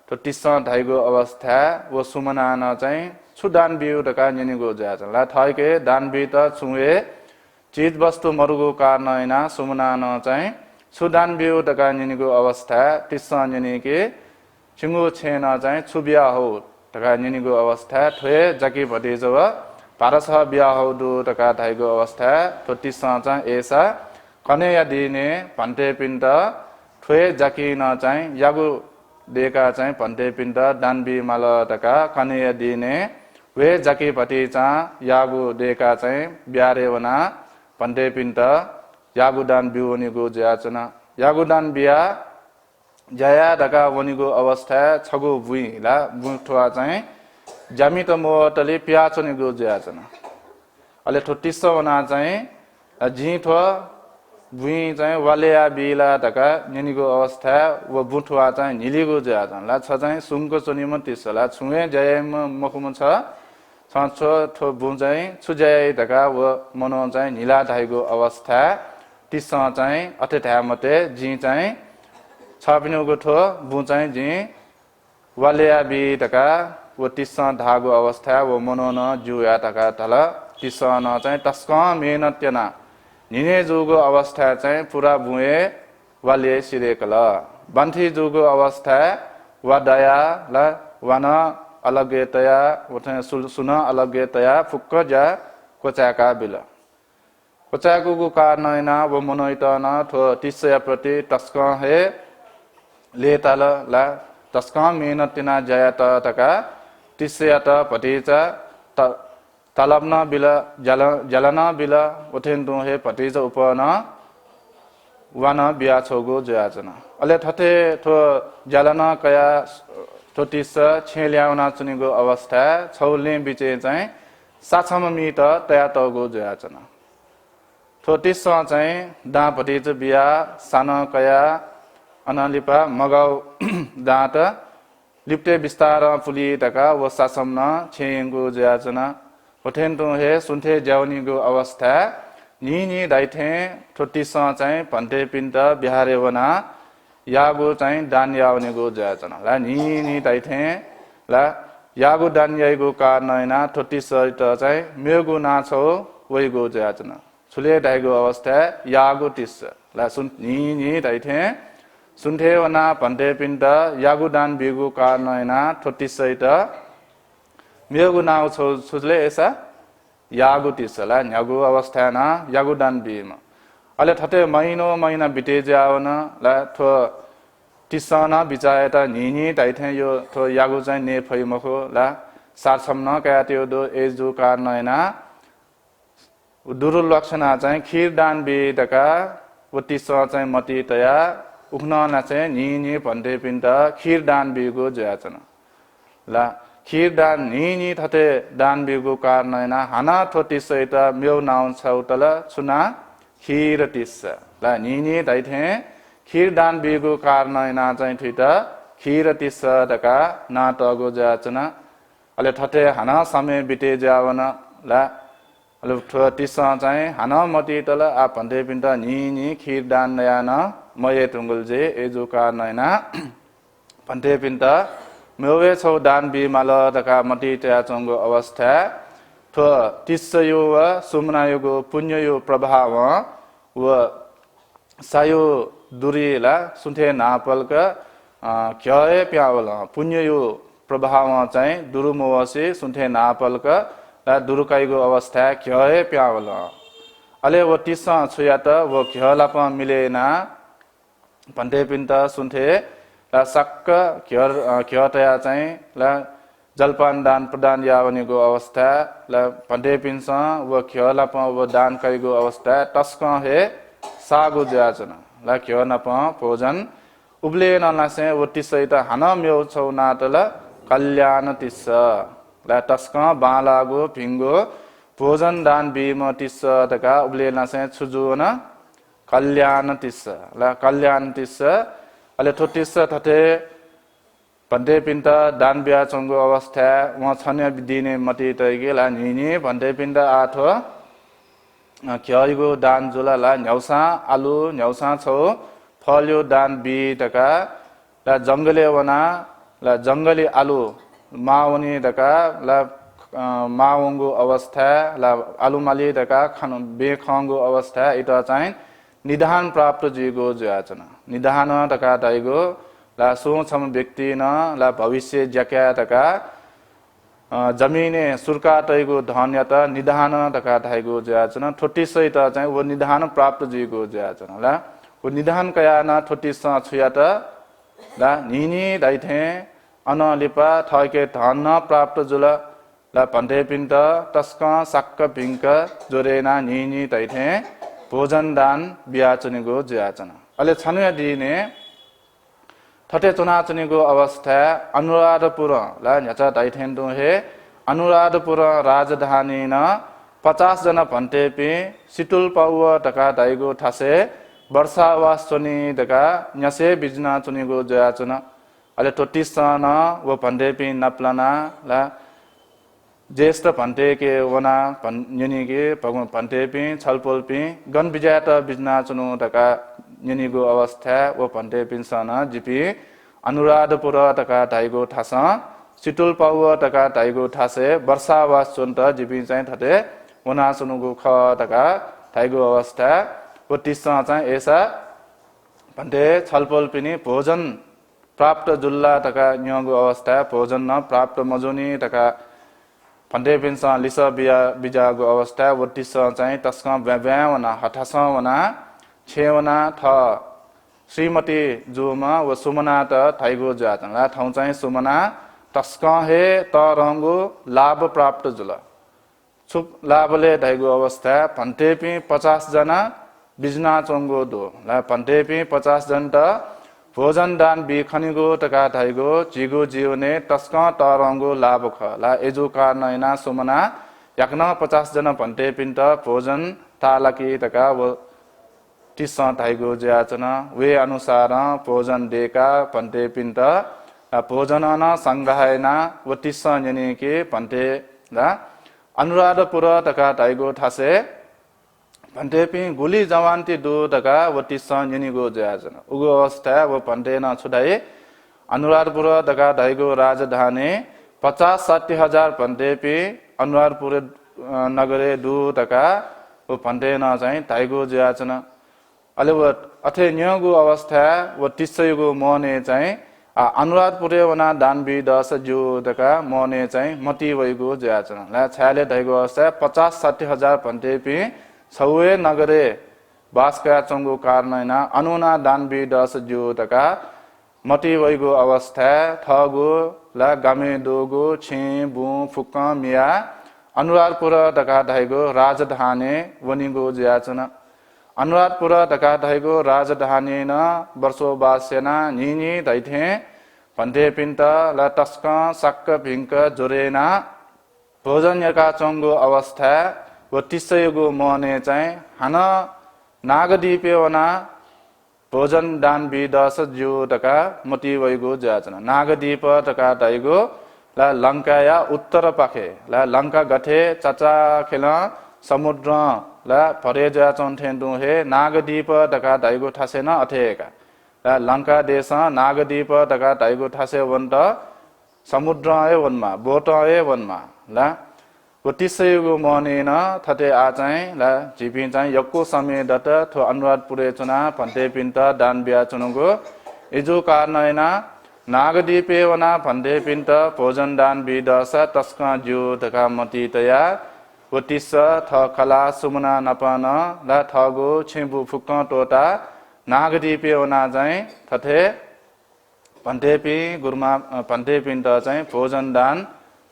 थो तिस ढाइगो अवस्था वो सुमनान चाहिँ छु दान बिउ ढका निनिगो ज्या ला थैके दान बि त छुए चिज वस्तु मरुगो कारणना सुमनान चाहिँ छु दान बिउ ढका निनिगो अवस्था तिस निनिके छिङ्गो छेन चाहिँ छु बिया हो ढका निनिगो अवस्था थोए जकी भतिज पारस बिया हो दु ढका ढाइगो अवस्था थो तिस चाहिँ एसा कने या दिने भन्टे पिण्ड ठोए जाकी न चाहिँ यागु देका चाहिँ भन्टे पिण्ड दानबी माल ढका कने या दिने वे जाकी भति चाहिँ यागु देका चाहिँ ब्यारे वना भन्टे पिण्ड यागु दान बिउनिगो ज्याचना यागु दान बिया जया ढका वनिगो अवस्था छगु बुइ ला बुठवा चाहिँ जामी त मोटले प्याचनिगो ज्याचना अहिले ठो टिस्स वना चाहिँ जी ठो बुई चाहिँ वालेया बिला ढका निनीको अवस्था व बुठुवा चाहिँ निलिगो ज्या ला छ चाहिँ सुङको चोनीमा टिस्स ला छुए जयम मखुम छ छो ठो बु चाहिँ छुजय ढका व मनो चाहिँ निला धाइगो अवस्था टिस्स चाहिँ अठेठा मते जी चाहिँ छपिनुको ठो बु चाहिँ जी वालेया बि ढका व टिस्स धागो अवस्था व मनो न जुया ढका तल टिस्स न चाहिँ टस्क मेहनत्यना निने जुगो अवस्था चाहिँ पुरा बुए वाले सिरेकल बन्थी जुगो अवस्था वा दया ल वन अलग्यतया सुन अलग्यतया फुक्क जा कोचाका बिल कोचाको कारण व मनोइतन थो टिस्सया प्रति टस्क हे लेतल ला टस्क मेहनतिना जयत तका टिस्सया त पटिचा तलबना बिल जलना बिल उठेन हे पटिज उपन वन बिया छोगो जयाचना अले थथे थो जलना कया थोटिस छेल्याउना चुनिगो अवस्था छौले बिचे चाहिँ साछम मिट तया तगो जयाचना थोटिस चाहिँ दा पटिज बिया सान कया अनलिपा मगाउ दाँत लिप्टे विस्तार पुली तका व सासम न छेयंगो जयाचना होठेन हे सुन्थे ज्याउनीको अवस्था नि दाइथे ठोटिस चाहिँ भन्टे पिन्ट बिहारे वना यागो चाहिँ दान याउनेको जयाचना ला नि दाइथे ला यागो दान याइगो कारण ठोटिस चाहिँ मेगो नाछौ वइगो जयाचना छुले दाइगो अवस्था यागो टिस ला सुन नि दाइथे सुन्थे वना भन्टे पिन्ट यागो दान बिगो कारण ठोटिस मेगु नाउ छुजले ऐसा यागु टिसला न्यागु अवस्था ना यागु दान बीम अले थते महिना बिते जावन ला थो टिसना बिचाएता निनी ताइथे यो थो यागु चाहिँ ने फैमखो ला सारसम न काट्यो दो एजु कारणैना दुरु लक्षणा चाहिँ खीर दान बि तका उतिस चाहिँ मति तया उख्न ना चाहिँ निनी भन्टे पिन्ट खीर दान बिगो जयाचना ला खीर दान नि थते दान बिगु कारण हाना थोटिस सहित म्यौ नाउन छौतल छुना खीर टिस ला नि दाइथे खीर दान बिगु कारण चाहिँ थुइट खीर टिस दका नाटगो जाचना अले थते हाना समय बिते जावन ला अले टिस चाहिँ हाना मति तल आ भन्टे पिन्ट नि खीर दान नयान मये टुंगुल जे एजु कारण भन्टे पिन्ट मेवे छौ दान बिमाल तका मति त्याचंगो अवस्था थो तिस्सयो व सुमनायोगो पुण्ययो प्रभाव व सायो दुरीला सुन्थे नापलक क्यए प्यावल पुण्ययो प्रभाव चाहिँ दुरुमोवसे सुन्थे नापलक ला दुरुकाइगो अवस्था क्यए प्यावल अले व तिस्स छुयात व क्यलाप मिलेना भन्टे पिन्ट सुन्थे ला सक्क क्यतया चाहिँ ला जलपान दान प्रदान यावनेको अवस्था ला भन्टे पिन्स व क्यलाप व दान कइगो अवस्था टस्क हे सागो ज्याचना ला क्यनप भोजन उब्ले नलासे व टिसैत हान म्यौ छौ नाटल कल्याण टिस ला टस्क बालागो भिंगो भोजन दान बिम टिस तका उब्ले नलासे छुजुन कल्याण टिस ला कल्याण टिस अले ठोटिस थथे भन्टे पिन्ट दान बिया चंगो अवस्था व छन्य दिने मति तैगे ला निनी भन्टे पिन्ट आठो क्यइगो दान जुला ला न्याउसा आलु न्याउसा छौ फल्यो दान बि तका ला जंगले वना ला जंगली आलु मावनी तका ला मावंगो अवस्था ला आलु माली तका खानु बेखंगो अवस्था इटा चाहिँ निधान प्राप्त जीगो ज्याचना निधान तका दाइगो ला सोछम व्यक्ति न ला भविष्य ज्याक्या तका जमिने सुर्का तैगो धन्यता निधान तका दाइगो ज्याचना ठोटिसैत चाहिँ वो निधान प्राप्त जीगो ज्याचना ला वो निधान कया न ठोटिस छुयात ला निनी दाइथे अनलिपा थके धन प्राप्त जुल ला भन्टे पिन्ट टस्क सक्क भिंक जोरेना निनी दाइथे भोजन दान बियाचनीको ज्याचना अले छनुया दिने थटे चुनाचनीको अवस्था अनुराधपुर ला न्याचा दाइथेन्दो हे अनुराधपुर राजधानी न 50 जना भन्टेपि सिटुल पाउ तका दाइगो ठासे वर्षावास चुनी तका न्यासे बिजना चुनिगो जयाचना अले तो 30 जना वो भन्टेपि नप्लाना ला ज्येष्ठ भन्टे के वना यनि के भगवान भन्टेपि छलपोलपि गन बिजात बिजना चुनु तका यनिगो अवस्था वो भन्टेपि सना जिपि अनुराधपुर तका दाइगो ठासा सिटुल पाउ तका दाइगो ठासे वर्षावास चुन त जिपि चाहिँ थते वना सुनुगो ख तका दाइगो अवस्था वो 30 चाहिँ ऐसा भन्टे छलपोल पनि भोजन प्राप्त जुल्ला तका न्यगो अवस्था भोजन न प्राप्त मजुनी तका भन्टे पिन्सा लिस बिजागो अवस्था वो 30 चाहिँ तस्का व्यावना हठासा वना छेवना थ श्रीमती जुमा वो सुमना त थाइगो जातला ठाउँ चाहिँ सुमना तस्का हे त रंगो लाभ प्राप्त जुल छुप लाभले थाइगो अवस्था भन्टेपि 50 जना बिजना चोंगो दो ला भन्टेपि 50 जन त भोजन दान बिखनिगो तका थाइगो जिगो जीवने तस्का त रंगो लाभ ख ला एजु कारनैना सुमना याकना 50 जना भन्टेपि त भोजन तालकी तका वो 30 थाइगो ज्याचना वे अनुसार भोजन देका भन्टे पिन्त भोजन न संग्रहना वो 30 यनि के भन्टे ला अनुराधपुर तका थाइगो ठासे भन्टे पि गुली जवान्ती दु तका वो 30 यनिगो ज्याचना उगो अवस्था वो भन्टे न छुडाई अनुराधपुर तका थाइगो राजधानी 50-60 हजार भन्टे पि अनुराधपुर नगरे दु तका वो भन्टे न चाहिँ थाइगो ज्याचना अले वो अथे न्यगो अवस्था वो 30 गो मने चाहिँ अनुराधपुरे वना दानबी 10 जु तका मने चाहिँ मती वइगो ज्याचना ला छाले दैगो अवस्था 50-60 हजार भन्टे पि छौए नगरे बासका चंगो कारणैना अनुना दानबी 10 जु तका मती वइगो अवस्था थगो ला गामे दोगो छे बु फुक मिया अनुराधपुर तका दैगो राजधानी वनिगो ज्याचना अनुराधपुर तका दैगो राजधानी न वर्षो बासेना निनी दैथे भन्टे पिन्त ला तस्क सक्क भिंक जोरेना भोजन यका चंगो अवस्था वो 30 गो मने चाहिँ हान नागदीपे वना भोजन दान बि 10 जु तका मती वइगो ज्याचना नागदीप तका दैगो ला लंका या उत्तर पाखे ला लंका गथे चाचा खेला समुद्र ला भरे ज्याचन थेन्दु हे नागदीप तका दैगो ठासे न अथेका ला लंका देश नागदीप तका दैगो ठासे वन्त समुद्र ए वनमा बोट ए वनमा ला वो 30 गो मने न थते आ चाहिँ ला जिपि चाहिँ यक्को समय दत थो अनुराधपुरे चुना भन्टे पिन्त दान बिया चुनुगो इजो कारणैना नागदीपे वना भन्टे पिन्त भोजन दान बि 10 तस्का जु तका मती तया वो 30 थ खला सुमना नपन ला थगो छिबु फुक टोटा नागदीपे वना चाहिँ थथे भन्टेपि गुरुमा भन्टे पिन्त चाहिँ भोजन दान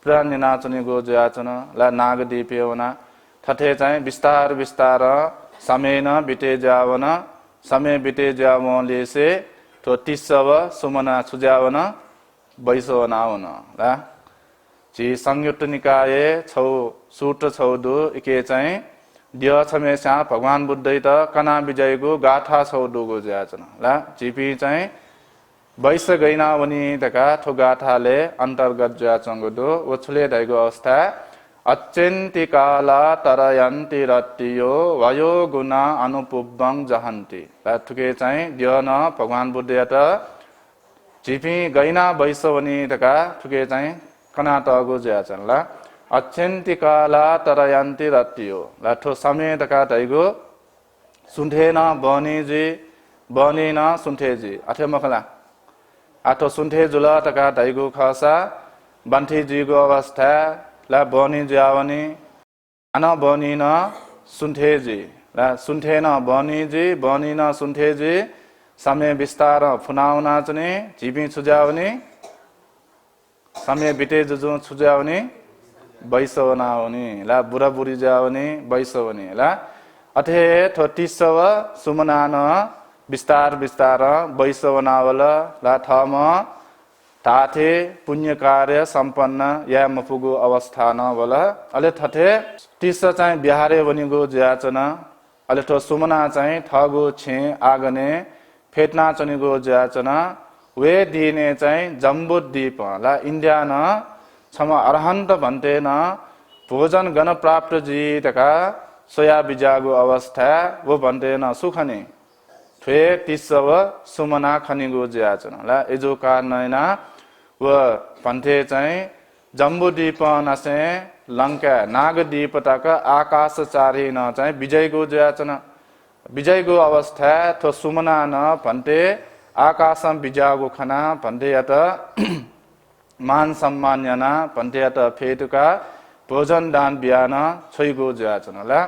प्राणिना चुनिगो ज्याचना ला नागदीपे वना थथे चाहिँ बिस्तार बिस्तार समय न बिते जावन समय बिते जावले से तो 30 सुमना छुजावन बैसवनावन ला जी संयुक्त निकाय छौ सूट छौदु इके चाहिँ दिय छमेसा भगवान बुद्धै त कना विजयगो गाथा छौदुगो ज्याचना ला जिपि चाहिँ वैश गैना वनी तका थो गाथाले अंतर्गत ज्याचंगदो वछुले दैगो अवस्था अच्यन्ति काला तरयन्ति रत्तियो वयो गुना अनुपुब्बं जहन्ति ला थुके चाहिँ दियन भगवान बुद्धयत जिपि गैना वैश वनी तका थुके चाहिँ कना तगो ज्याचन ला अच्यन्ति काला तरयन्ति रत्तियो ला थो समय तका दैगो सुन्थेन बनीजी बनीन सुन्थेजी अथे मखला आठो सुन्थे जुला तका दैगो खसा बन्थी जीगो अवस्था ला बनी ज्यावनी अन बनी न सुन्थे जी ला सुन्थे न बनी जी बनी न सुन्थे जी समय विस्तार फुनाउना चुने जीवी छुजावनी समय बिते जुजु छुजावनी बैसवनावनी ला बुरा बुरी जावनी बैसवनी ला अथे थो 30 सुमना न बिस्तार बिस्तार बैसवनावल ला थम ताथे पुण्य कार्य सम्पन्न या मपुगो अवस्था न बोला अले थथे तिस चाहिँ बिहारे बनिगो ज्याचन अले थो सुमना चाहिँ थगो छे आगने फेटना चनिगो ज्याचन वे दिने चाहिँ जम्बुद्वीप ला इन्डिया न छम अरहन्त भन्ते न भोजन गण प्राप्त जीतका सोया बिजागो अवस्था वो भन्ते न सुखने थे तिसव सुमना खनिगो ज्याचन ला एजो कार्नैना व भन्थे चाहिँ जम्बुद्वीप नसे लङ्का नागद्वीप तक आकाश चारी न चाहिँ विजयको ज्याचन विजयको अवस्था थो सुमना न भन्थे आकाशम बिजागो खना भन्थे यत मान सम्मान्यना भन्थे यत फेटुका भोजन दान बिहान छोइगो ज्याचन ला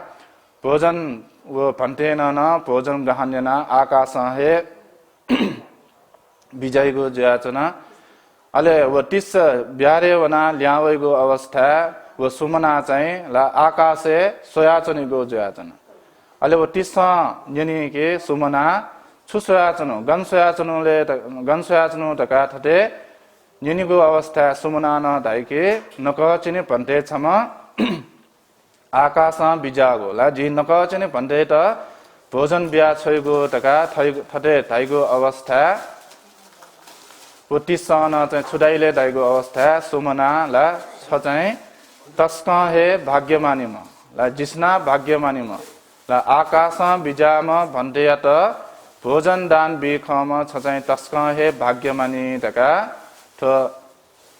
भोजन वो भन्थे न भोजन गहन्यना आकाश हे विजयको ज्याचन अले वो तिस ब्यारे वना ल्यावेगो अवस्था वो सुमना चाहिँ ला आकाशे सोयाचनीगो ज्याचन अले वो तिस यनि के सुमना छु सोयाचनु गन सोयाचनु तका थते यनिगो अवस्था सुमना न धाइके नकचिने भन्ते छम आकाश बिजागो ला जी नकचिने भन्ते त भोजन बिहा छोइगो तका थते धाइगो अवस्था वो तिसना चाहिँ छुडाइले दाइगो अवस्था सुमना ला छ चाहिँ तस्क हे भाग्यमानिम ला जिस्ना भाग्यमानिम ला आकाश बिजाम भन्थे त भोजन दान बिखम छ चाहिँ तस्क हे भाग्यमानी तका थो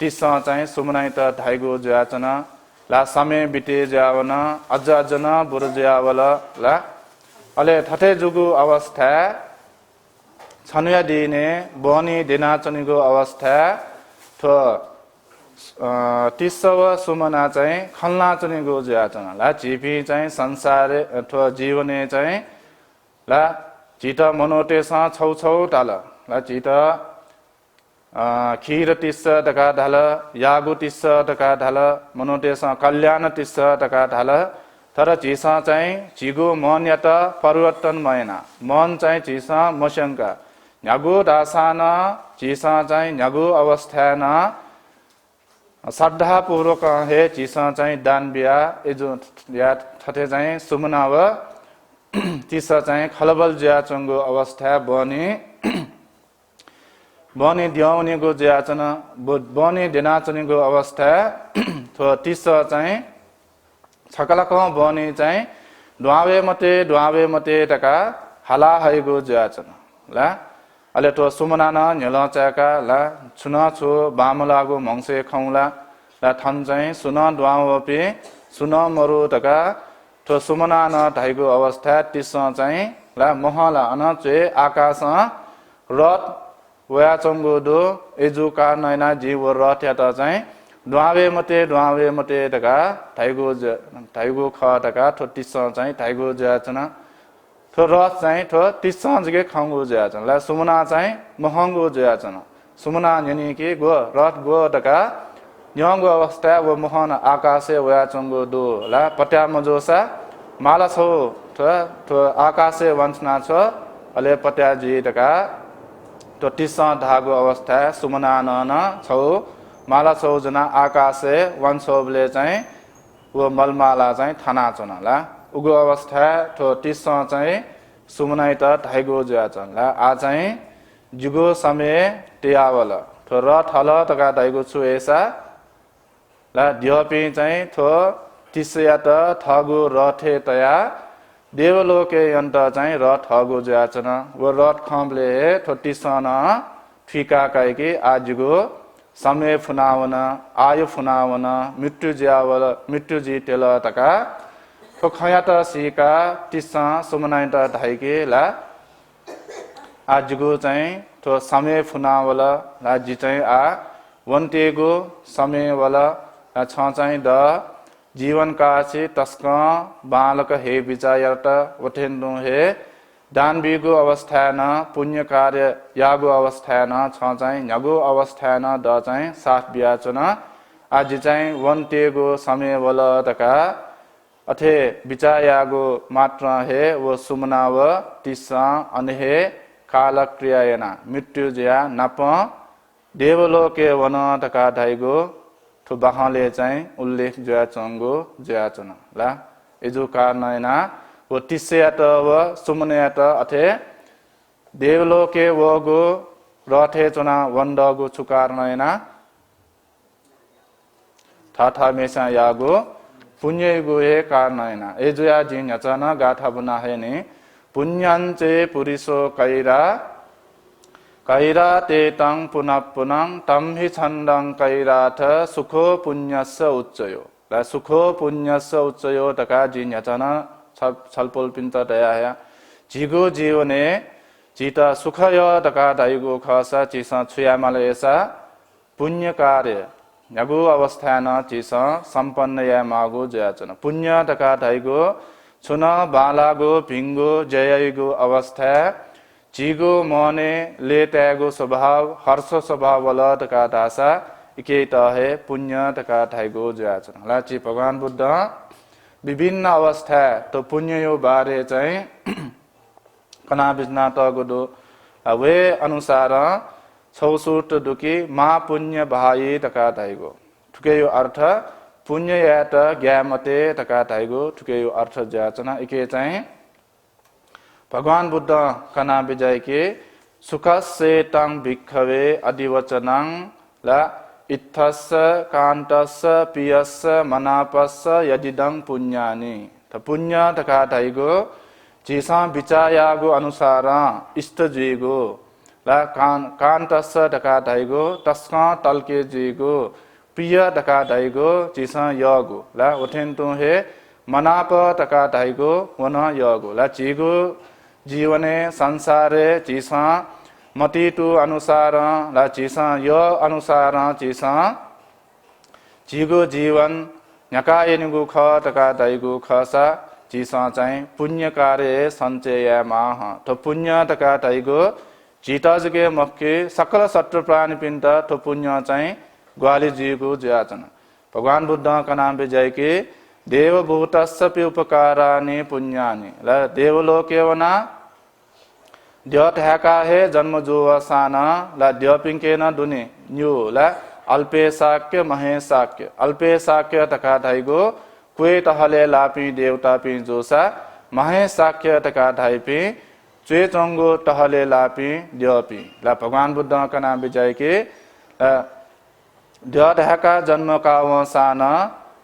तिस चाहिँ सुमनाइ त धाइगो ज्याचन ला समय बिते ज्यावन अझ न बुर ज्यावल ला अले थथे जुगु अवस्था छनुया दिने बनी दिनाचनीको अवस्था थो तिसव सुमना चाहिँ खल्नाचनीको ज्याचन ला झिपी चाहिँ संसार थो जीवने चाहिँ ला चित मनोटेस छौ छौ टाल ला चित खीर तिस टका ढाल यागु तिस टका ढाल मनोटेस कल्याण तिस टका ढाल तर झिस चाहिँ झिगो मन या त परिवर्तन भएन मन चाहिँ झिस मस्यङ्का न्यागु दासान झिसा चाहिँ न्यागु अवस्था न श्रद्धा पूर्वक हे झिसा चाहिँ दान बिहा एजो या थथे चाहिँ सुमनाव तिस चाहिँ खलबल ज्याचनको अवस्था बने द्याउनेको ज्याचन बने दिनाचनीको अवस्था थो तिस चाहिँ छकलक बने चाहिँ ढ्वावे मते टका हाला हैगो ज्याचन ला अले तो सुमना न न्यल चाका ला छुन छु बामलागो मंसे खौला ला थन चाहिँ सुन द्वावपि सुन मरु टका तो सुमना न धाइगो अवस्था तिस चाहिँ ला महला अन चे आकाश रथ वया चंगो दो एजु का नैना जीव रथ या त चाहिँ द्वावे मते टका धाइगो ख टका तो तिस चाहिँ धाइगो ज्याचन थो रथ चाहिँ थो तिस जगे खङ्गो ज्याचन ला सुमना चाहिँ महङ्गो ज्याचन सुमना यनि के गो रथ गो टका न्यङ्गो अवस्था वो मोहन आकाशे वया चंगो दो ला पट्या मजोसा माला छौ थो आकाशे वंशना छ अले पट्या जी टका तो तिस धागो अवस्था सुमना न छौ माला छौ जना आकाशे वंशोबले चाहिँ वो मलमाला चाहिँ थाना चना ला उगो अवस्था थो तिस चाहिँ सुमनाइ त धाइगो ज्याचन ला आ चाहिँ जुगो समय टियावल थो रथ हल तका धाइगो छु एसा ला द्यपि चाहिँ थो तिस या त थगो रथे तया देवलोके यन्त चाहिँ रथ हगो ज्याचन वो रथ खम्ले थो तिस न फिका काइके आजुगो समय फुनावन आयु फुनावन मृत्यु जितेल तका तो खयात सिका तिस सुमनाइ त धाइके ला आजुगो चाहिँ तो समय फुनावल ला जी चाहिँ आ वन्तेगो समय वाला छ चाहिँ द जीवन काशी तस्क बालक हे विचायत वठेन्दु हे दानवीगो अवस्था न पुण्य कार्य यागो अवस्था न छ चाहिँ न्यागो अवस्था न द चाहिँ साथ बियाचन आज चाहिँ वन्तेगो समय वाला तका अथे विचायागो मात्र हे वो सुमनाव तिस अनहे काल क्रियायना मृत्यु ज्या नप देवलोके वन तका धाइगो ठु बहाले चाहिँ उल्लेख ज्या चंगो ज्या चन ला एजु कारनैना वो तिस्यात व सुमनयात अथे देवलोके वगो रथे चना वंडगो चुकारनैना थाथा मेसा यागो पुण्यगो हे कारनैना एजुया जिन यचना गाथा बना है ने पुण्यंचे पुरिसो कैरा ते तं पुनः पुनः तम हि छन्दं कैराथ सुखो पुण्यस्य उच्चयो ला सुखो पुण्यस्य उच्चयो तका जिन यचना छलपोल पिन्त दया जिगो जीवने चिता सुखय तका दाइगो खसा चिसा छुयामालेसा पुण्य कार्य यगो अवस्थान चिसा सम्पन्न या मागो जयाचन पुण्य तका दाइगो छुन बालागो भिंगो जयगो अवस्था जिगो मने लेत्यागो स्वभाव हर्ष स्वभाव वल तका दासा इके तहे पुण्य तका दाइगो जयाचन लाची भगवान बुद्ध विभिन्न अवस्था तो पुण्य यो बारे चाहिँ कना बिजना तगो वे अनुसार छौसुट दुकी मा पुण्य भाई तका धाइगो ठुके यो अर्थ पुण्य यात ज्ञामते तका धाइगो ठुके यो अर्थ ज्याचना इके चाहिँ भगवान बुद्ध कना बिजय के सुखस्य तं भिक्खवे अधिवचनं ला इत्थस्य कान्तस्य पियस्य मनापस्य यदिदं पुण्यानि त पुण्य तका धाइगो जिसा विचायागो अनुसार इष्ट जीगो ला कान्तस्य तका धाइगो तस्का तलके जीगो प्रिय तका धाइगो जिसा यगो ला उठेन्तु हे मनाप तका धाइगो वन यगो ला जीगो जीवने संसारे जिसा मतिटु अनुसार ला जिसा य अनुसार जिसा जीगो जीवन न्याकायनिगु ख तका धाइगो खसा जिसा चाहिँ पुण्य कार्य सञ्चय माह तो पुण्य तका धाइगो जिताजगे मक्के सकल शत्रु प्राणी पिण्ड तो पुण्य चाहिँ ग्वाली जीगो ज्याचन भगवान बुद्ध का नाम विजय के देवभूतस्य उपकारानि पुण्यानि ल देवलोके वना द्यथाका हे जन्म जोवसाना ला द्यपिंकेन दुने न्यू ला अल्पेशाक्य महेशाक्य अल्पेशाक्य तका धाइगो क्वे तहले लापी देवता पि जोसा महेशाक्य तका धाइपि चुए चंगो तहले लापी द्यपि ला भगवान बुद्ध का नाम विजय के द्यढाका जन्म का वसान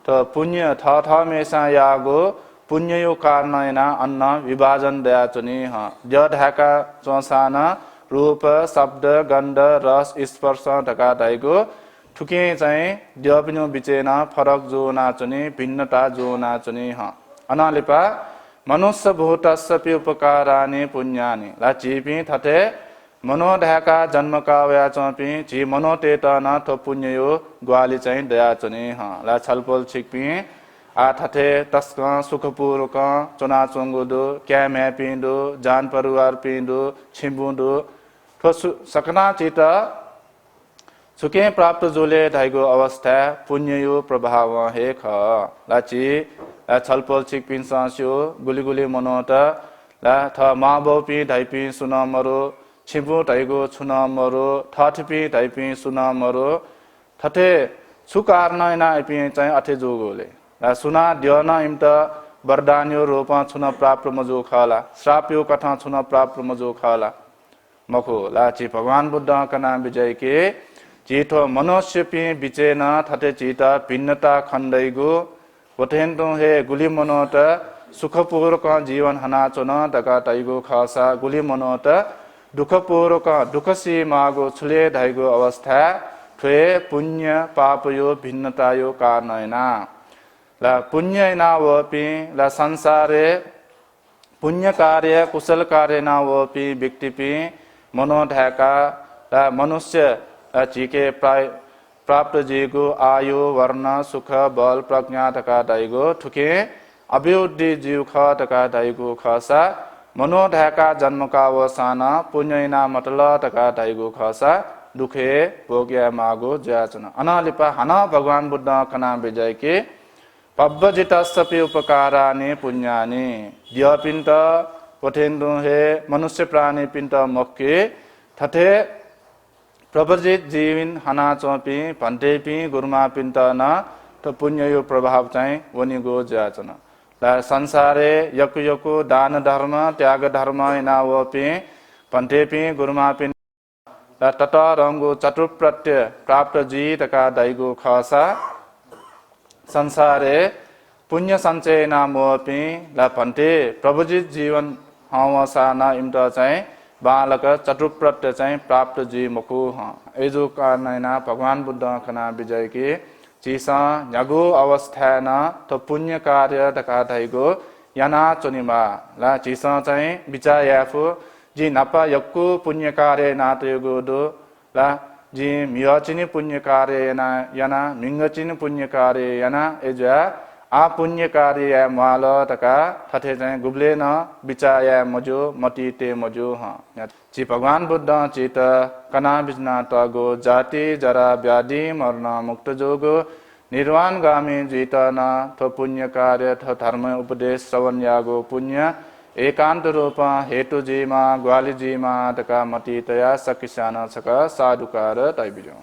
तो पुण्य थ मेसा यागो पुण्य यो कारणैना अन्न विभाजन दया चुनी ह द्यढाका चौसान रूप शब्द गन्ध रस स्पर्श ढका धाइगो ठुके चाहिँ द्यपिनो बिचेन फरक जो नाचुनी भिन्नता जो नाचुनी ह अनालिपा मनुष्य भूतस्य उपकारानि पुण्यानि ला चिपि थथे मनोढाका जन्मका वया चपि जी मनोतेतन तो पुण्य यो ग्वाली चाहिँ दया चुनी ह ला छलपोल छिकपि आ थथे तस्क सुखपूर्वक चुना चुङ्गुदो क्यामे पिँडो जान परिवार पिँडो छिम्बुदो ठो सकना चित सुके प्राप्त जोले धाइगो अवस्था पुण्य यो प्रभाव हे ख लाची छलपोल छिक पिन्सास्यो गुली मनोट ला थ माबौपि धाइपि सुन मरो छिम्बु धाइगो छुन मरो ठठपि धाइपि सुन मरो थथे सुकारनैना आइपि चाहिँ अथे जोगोले ला सुना द्यन इम्त वरदान्यो रोप छुन प्राप्त मजो खाला श्राप्यो कथा छुन प्राप्त मजो खाला मखो लाची भगवान बुद्ध का नाम विजय के चिठो मनुष्य पि बिचेन थते चित भिन्नता खण्डैगो वथेन्तु हे गुली मनोत सुखपूर्वक जीवन हनाचुन दका तैगो खासा गुली मनोत दुखपूर्वक दुखसी मागो छुले धाइगो अवस्था ठे पुण्य पाप यो भिन्नता यो कारणैना ला पुण्य नावपि ला संसारे पुण्य कार्य कुशल कार्य नावपि व्यक्तिपि मनोढाका ला मनुष्य चिके प्राप्त जीगो आयु वर्ण सुख बल प्रज्ञा तका दाइगो ठुके अभिवृद्धि जीव ख तका दाइगो खसा मनोढाका जन्मका वसान पुण्यना मतल तका दाइगो खसा दुखे भोग्या मागो ज्याचन अनालिपा हना भगवान बुद्ध कना विजय के पब्बजितस्य उपकारानि पुण्यानि द्यपिन्त पठेन्दु हे मनुष्य प्राणी पिन्त मक्के थथे प्रवजित जीवन हना चोपी भन्टेपी गुरुमा पिन्टन त पुण्य यो प्रभाव चाहिँ वनिगो जाचन ल संसारे यकु यकु दान धर्म त्याग धर्म इनावपी भन्टेपी गुरुमा पिन ल तत रंगो चतुप्रत्य प्राप्त जीतका दैगो खसा संसारे पुण्य सञ्चय नामोपी ल भन्टे प्रवजित जीवन हवसा न इम्त चाहिँ बालक चतुप्रत्य चाहिँ प्राप्त जी मकु एजो कारणना भगवान बुद्ध खना विजय की चिसा न्यागो अवस्था न त पुण्य कार्य तका धैगो याना चुनिमा ला चिसा चाहिँ विचार याफु जी नपा यक्कु पुण्य कार्य नातयगो दो ला जी मियचिनि पुण्य कार्य याना मिंगचिनि पुण्य कार्य याना एजा आ पुण्य कार्य माल तका थथे चाहिँ गुब्ले न विचार मजो मति ते मजो ची भगवान बुद्ध चित कना बिजना तगो जाति जरा व्याधि मरण मुक्त जोगो निर्वाण गामी जीत न थ पुण्य कार्य थ धर्म उपदेश श्रवण यागो पुण्य एकांत रूप हेतु जीमा ग्वाली जीमा तका मति तया सकिसान सक साधुकार तैबिजो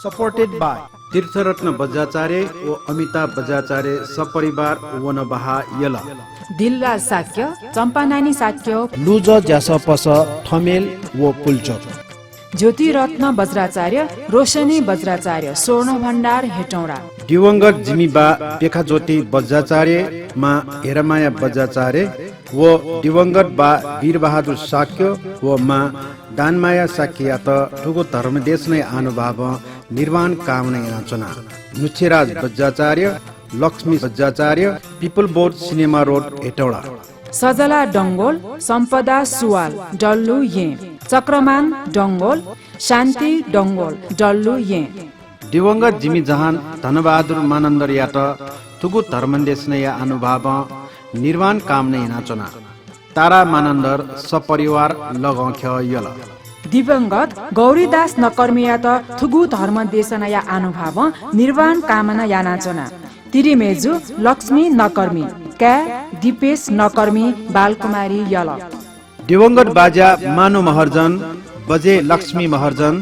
Supported by तीर्थरत्न बज्राचार्य व अमिताभ बज्राचार्य सपरिवार वनबहा यला
दिलराज साक्य चम्पानानी साक्य
लुज ज्यास पस थमेल व पुल्चोक
ज्योतिरत्न बज्राचार्य रोशनी बज्राचार्य स्वर्ण भण्डार हेटौडा
दिवंगत जिमीबा पेखा ज्योति बज्राचार्य मा हेरमाया बज्राचार्य व दिवंगत बा वीरबहादुर साक्य व मा दानमाया साक्य त ठुगो धर्मदेश नै अनुभव निर्वाण कामना याचना नुच्छेराज बज्राचार्य लक्ष्मी बज्राचार्य पिपल बोर्ड सिनेमा रोड हेटौडा
सजला डङ्गोल सम्पदा सुवाल डल्लु ये चक्रमान डङ्गोल शान्ति डङ्गोल डल्लु ये
दिवंगत जिमी जहान धनबहादुर मानन्दर यात तुगु धर्मदेश नै अनुभव निर्वाण कामना याचना तारा मानन्दर सपरिवार लगौख्य यल
दिवंगत गौरीदास नकर्मिया त थुगु धर्म देशनया अनुभव निर्वाण कामना यानाचना तिरिमेजु लक्ष्मी नकर्मी का दिपेश नकर्मी बालकुमारी यल
दिवंगत बाजा मानु महर्जन बजे लक्ष्मी महर्जन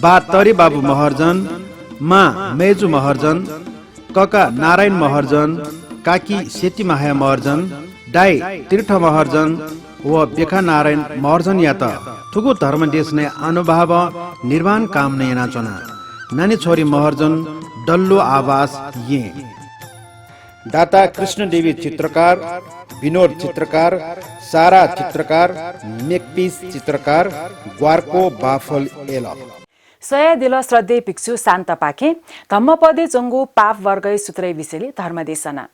बा तरी बाबु महर्जन मा मेजु महर्जन कका नारायण महर्जन काकी सेती माया महर्जन दाई तीर्थ महर्जन व बेखा नारायण महर्जन या त ठुगु धर्मदेश नै अनुभव निर्वाण काम नै नाचना नानी छोरी महर्जन डल्लो आवास ये दाता कृष्णदेवी चित्रकार विनोद चित्रकार सारा चित्रकार मेकपिस चित्रकार ग्वारको बाफल एल
सय दिल श्रद्धे भिक्षु शान्त पाखे धम्मपदे चंगु पाप वर्गै सुत्रै विषयले धर्मदेशना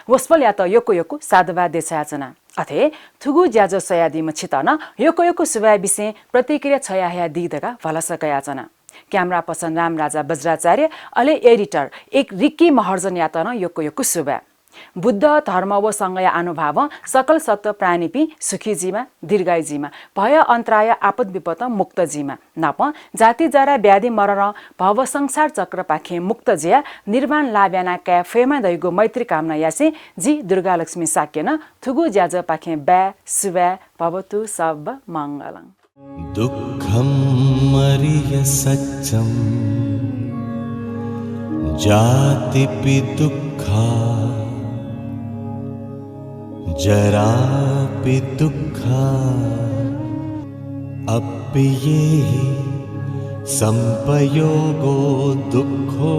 वस्पल या त योको योको साधुवा देशयाचना अथे थुगु ज्याजो सयादी मछितन योको योको सुवा विषय प्रतिक्रिया छयाया दिदका भलसकयाचना क्यामेरा पर्सन राम राजा बज्राचार्य अले एडिटर एक रिक्की महर्जन यातन योको योको सुवा बुद्ध धर्म व संगय अनुभव सकल सत्व प्राणीपी सुखी जीमा दीर्घायु जीमा भय अन्तराय आपद विपद मुक्त जीमा नप जाति जरा व्याधि मरण भव संसार चक्र पाखे मुक्त जिया निर्वाण लाभ्याना क्याफेमा दैगो मैत्री कामना यासे जी दुर्गा लक्ष्मी साक्यन थुगु ज्याज पाखे ब्या सुव्या भवतु सब मङ्गलम्
दुःखं मरिय सच्चं जातिपि दुःखा जरापि दुःखा अप्येहि संपयोगो दुःखो